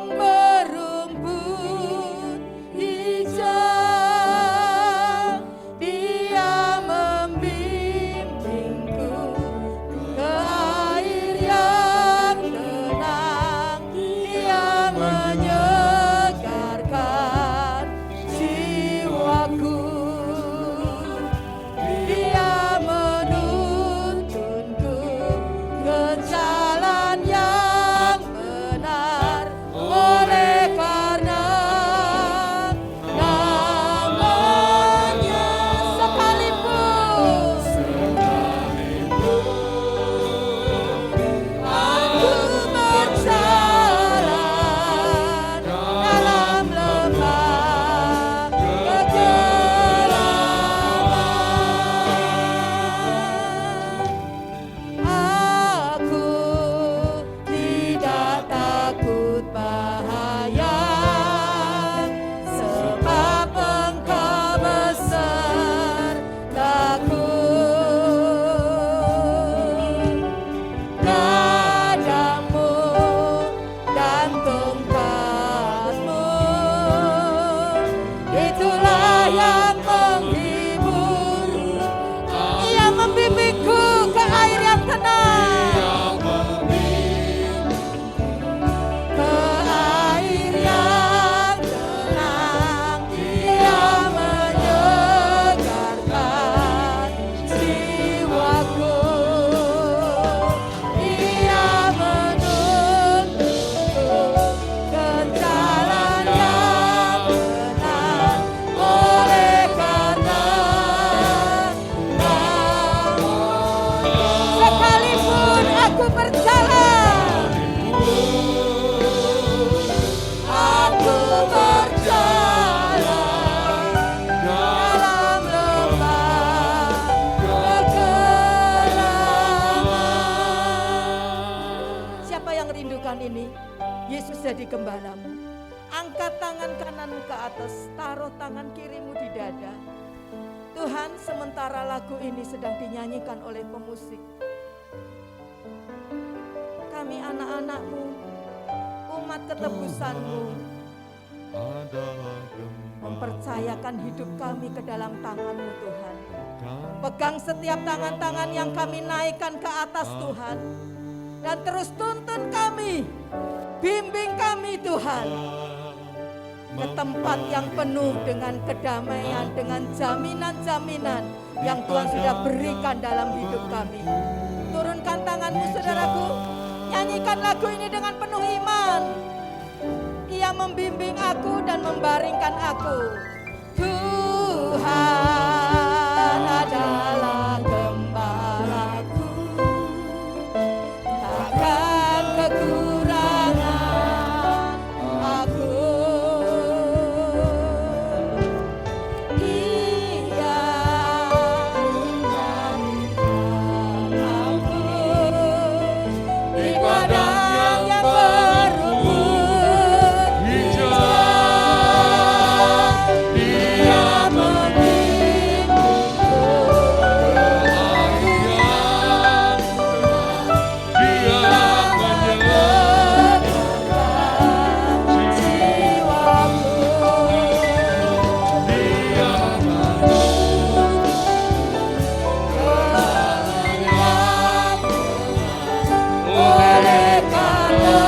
jadi gembalamu. Angkat tangan kananmu ke atas, taruh tangan kirimu di dada. Tuhan, sementara lagu ini sedang dinyanyikan oleh pemusik, kami anak-anak-Mu, umat ketebusan-Mu, mempercayakan hidup kami ke dalam tangan-Mu Tuhan. Pegang setiap tangan-tangan yang kami naikkan ke atas Tuhan, dan terus tuntun kami, bimbing kami Tuhan, ke tempat yang penuh dengan kedamaian, dengan jaminan-jaminan yang Tuhan sudah berikan dalam hidup kami. Turunkan tanganmu saudaraku, nyanyikan lagu ini dengan penuh iman. Ia membimbing aku dan membaringkan aku. Tuhan adalah gembalaku, takkan kekurangan aku. Ia menjadikan aku di padang yang berumput hijau. Dia membimbingku Dia menyenangkan jiwaku. Dia oleh karena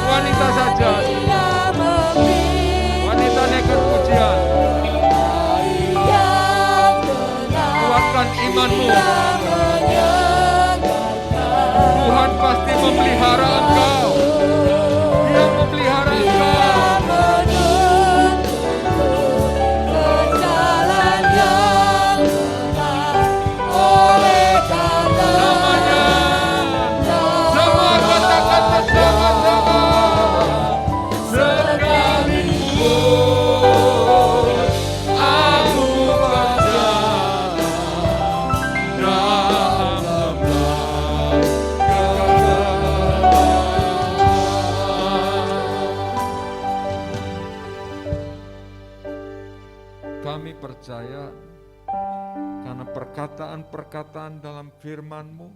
wanita saja, wanita nekat pujian, kuatkan imanmu. Tuhan pasti memelihara engkau. Dia memelihara engkau. Namanya, semua katakan bersama-sama. Sekalipun aku berjalan dalam lembah kegelapan. Kami percaya karena perkataan-perkataan dalam firman-Mu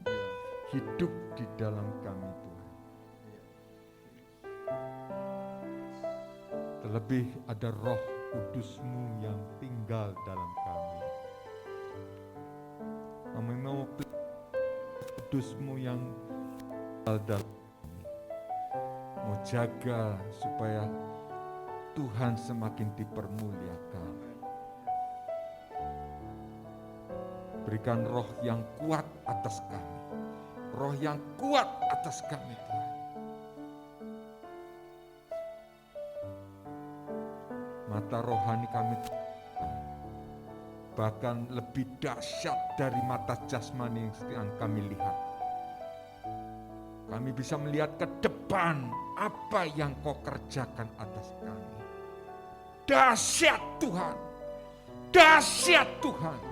hidup di dalam kami, Tuhan. Terlebih ada Roh Kudus-Mu yang tinggal dalam kami. Kami mau Kudus-Mu yang tinggal dalam kami. Mau jaga supaya Tuhan semakin dipermuliakan. Berikan roh yang kuat atas kami. Roh yang kuat atas kami, Tuhan. Mata rohani kami bahkan lebih dahsyat dari mata jasmani yang kami lihat. Kami bisa melihat ke depan apa yang Kau kerjakan atas kami. Dahsyat Tuhan. Dahsyat Tuhan.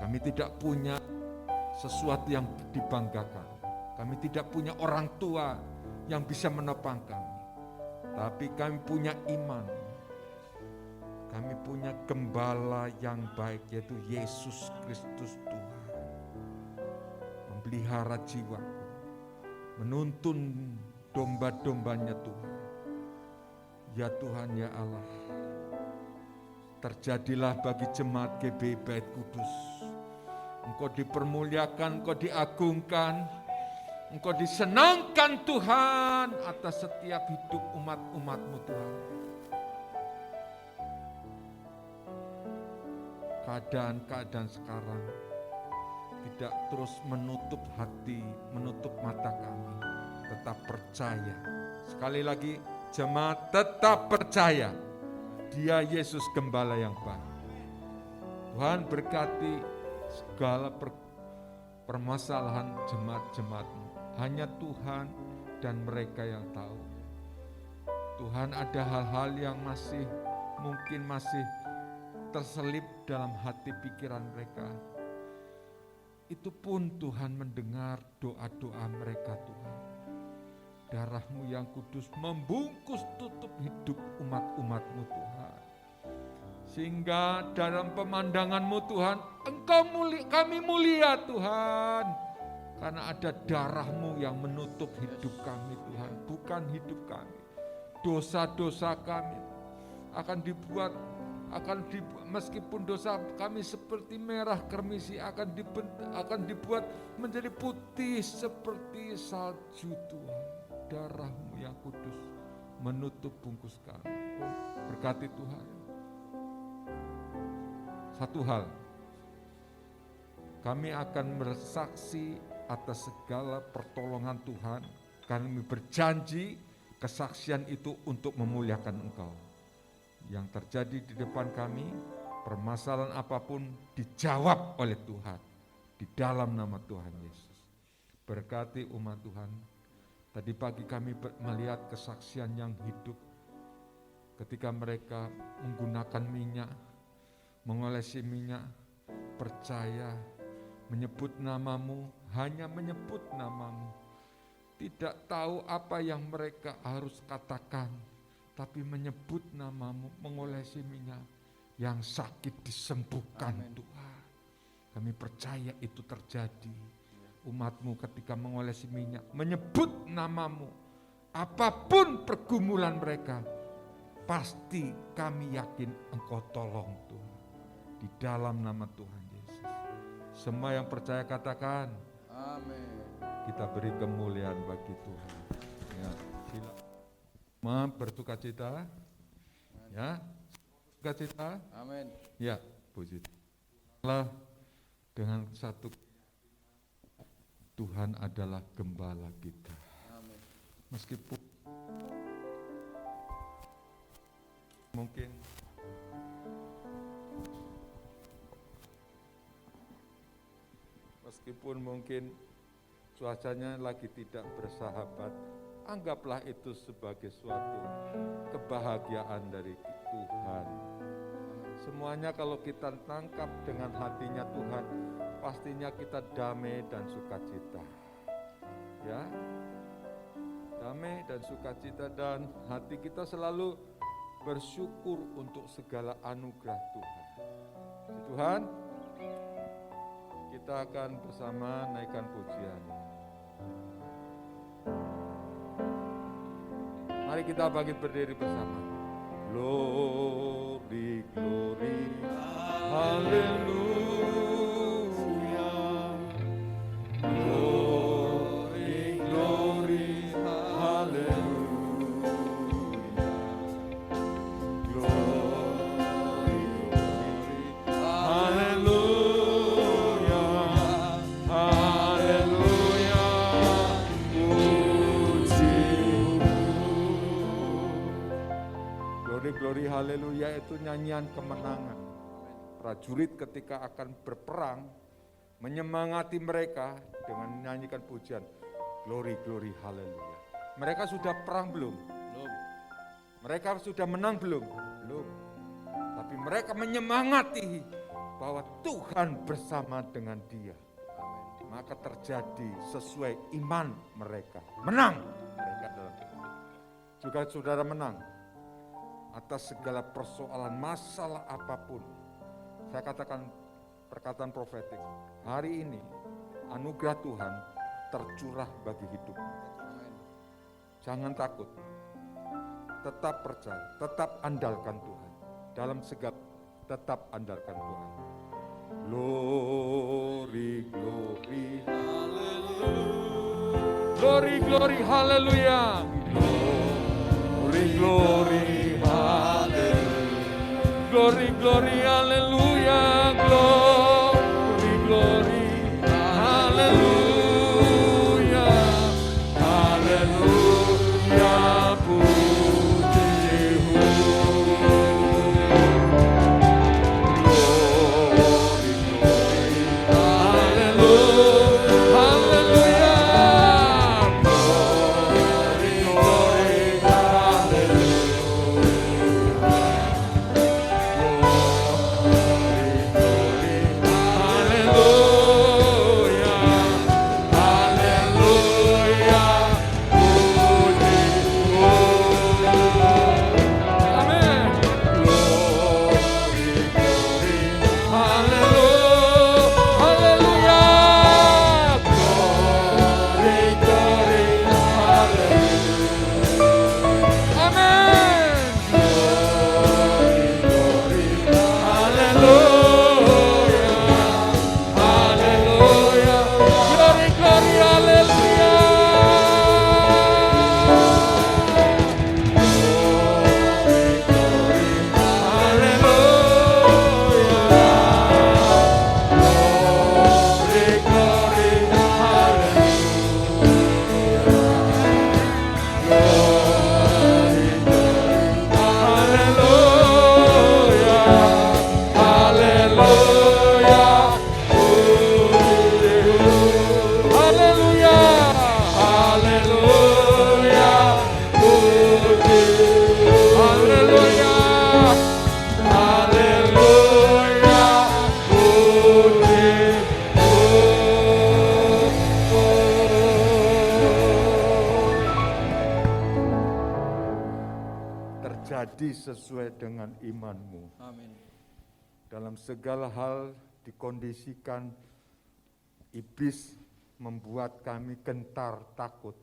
Kami tidak punya sesuatu yang dibanggakan. Kami tidak punya orang tua yang bisa menopang kami. Tapi kami punya iman. Kami punya gembala yang baik, yaitu Yesus Kristus Tuhan. Memelihara jiwaku. Menuntun domba-dombanya Tuhan. Ya Tuhan, ya Allah. Terjadilah bagi jemaat GBI Bait Kudus. Engkau dipermuliakan, Engkau diagungkan, Engkau disenangkan Tuhan atas setiap hidup umat-umat-Mu Tuhan. Keadaan-keadaan sekarang tidak terus menutup hati, menutup mata kami. Tetap percaya. Sekali lagi, jemaat tetap percaya. Dia Yesus Gembala yang baik. Tuhan berkati segala permasalahan jemaat-jemaat-Mu. Hanya Tuhan dan mereka yang tahu. Tuhan, ada hal-hal yang mungkin masih terselip dalam hati pikiran mereka. Itu pun Tuhan mendengar doa-doa mereka, Tuhan. Darah-Mu yang kudus membungkus tutup hidup umat-umat-Mu, Tuhan. Sehingga dalam pemandangan-Mu, Tuhan, kami mulia, Tuhan. Karena ada darah-Mu yang menutup hidup kami, Tuhan. Bukan hidup kami. Dosa-dosa kami akan dibuat meskipun dosa kami seperti merah kermisi akan dibuat menjadi putih seperti salju Tuhan. Darah-Mu yang kudus menutup bungkus kami. Berkati Tuhan. Satu hal, kami akan bersaksi atas segala pertolongan Tuhan. Kami berjanji kesaksian itu untuk memuliakan Engkau. Yang terjadi di depan kami, permasalahan apapun dijawab oleh Tuhan di dalam nama Tuhan Yesus. Berkati umat Tuhan. Tadi pagi kami melihat kesaksian yang hidup ketika mereka menggunakan minyak, mengolesi minyak, percaya, menyebut nama-Mu, hanya menyebut nama-Mu. Tidak tahu apa yang mereka harus katakan, tapi menyebut nama-Mu, mengolesi minyak, yang sakit disembuhkan. Amen. Tuhan. Kami percaya itu terjadi. Umat-Mu ketika mengolesi minyak, menyebut nama-Mu, apapun pergumulan mereka, pasti kami yakin Engkau tolong Tuhan. Di dalam nama Tuhan Yesus. Semua yang percaya katakan, amin. Kita beri kemuliaan bagi Tuhan. Ya, silakan. Bersuka cita. Ya, bersuka cita. Amin. Ya, puji Allah. Dengan satu, Tuhan adalah gembala kita. Amin. Meskipun mungkin cuacanya lagi tidak bersahabat, anggaplah itu sebagai suatu kebahagiaan dari Tuhan. Semuanya kalau kita tangkap dengan hatinya Tuhan, pastinya kita damai dan sukacita. Ya, damai dan sukacita, dan hati kita selalu bersyukur untuk segala anugerah Tuhan. Tuhan, kita akan bersama naikkan pujian. Mari kita bangkit berdiri bersama. Glory, glory, hallelujah. Glory, glory, hallelujah. Glory, glory, hallelujah. Hallelujah. Puji. Glory, haleluya itu nyanyian kemenangan. Prajurit ketika akan berperang menyemangati mereka dengan menyanyikan pujian. Glory, glory, haleluya. Mereka sudah perang belum? Belum. Mereka sudah menang belum? Belum. Tapi mereka menyemangati bahwa Tuhan bersama dengan dia. Amen. Maka terjadi sesuai iman mereka. Menang mereka dalam Tuhan. Juga saudara menang atas segala persoalan, masalah apapun. Saya katakan perkataan profetik, hari ini anugerah Tuhan tercurah bagi hidup. Jangan takut, tetap percaya, tetap andalkan Tuhan. Dalam segala tetap andalkan Tuhan. Glory, glory, hallelujah. Glory, glory, hallelujah. Glory, glory, hallelujah. Glory, glory, hallelujah. Glory, glory, hallelujah. Hallelujah, puji Yesus. Glory, glory, hallelujah. Hallelujah. Glory, glory, hallelujah. sesuai dengan imanmu. Amin. Dalam segala hal dikondisikan, iblis membuat kami gentar takut.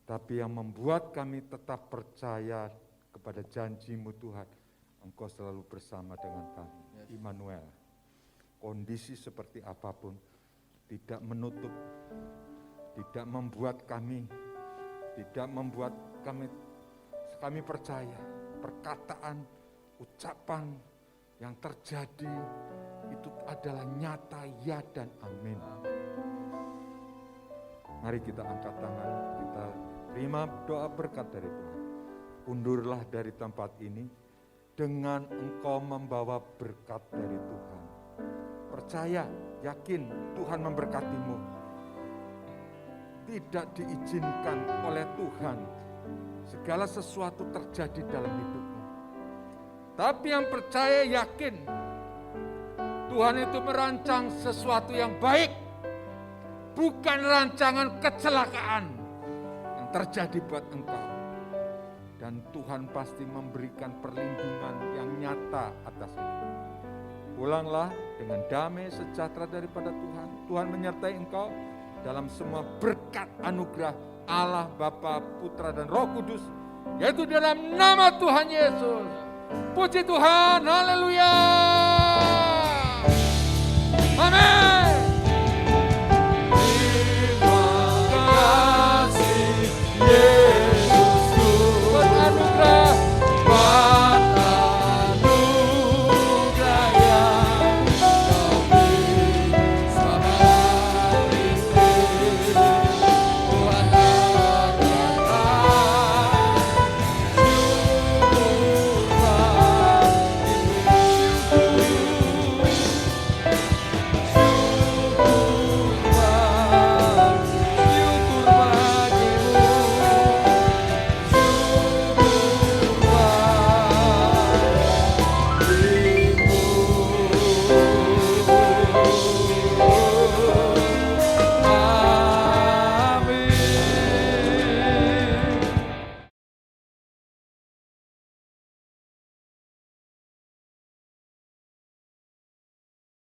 Tapi yang membuat kami tetap percaya kepada janji-Mu Tuhan, Engkau selalu bersama dengan kami. Immanuel. Kondisi seperti apapun tidak menutup, tidak membuat kami percaya perkataan, ucapan yang terjadi itu adalah nyata, ya dan amin. Mari kita angkat tangan, kita terima doa berkat dari Tuhan. Undurlah dari tempat ini dengan engkau membawa berkat dari Tuhan. Percaya, yakin Tuhan memberkatimu. Tidak diizinkan oleh Tuhan segala sesuatu terjadi dalam hidupmu. Tapi yang percaya, yakin Tuhan itu merancang sesuatu yang baik, bukan rancangan kecelakaan yang terjadi buat engkau. Dan Tuhan pasti memberikan perlindungan yang nyata atas itu. Pulanglah dengan damai sejahtera daripada Tuhan. Tuhan menyertai engkau dalam semua berkat anugerah Allah Bapa, Putra dan Roh Kudus, yaitu dalam nama Tuhan Yesus. Puji Tuhan, haleluya. Amin.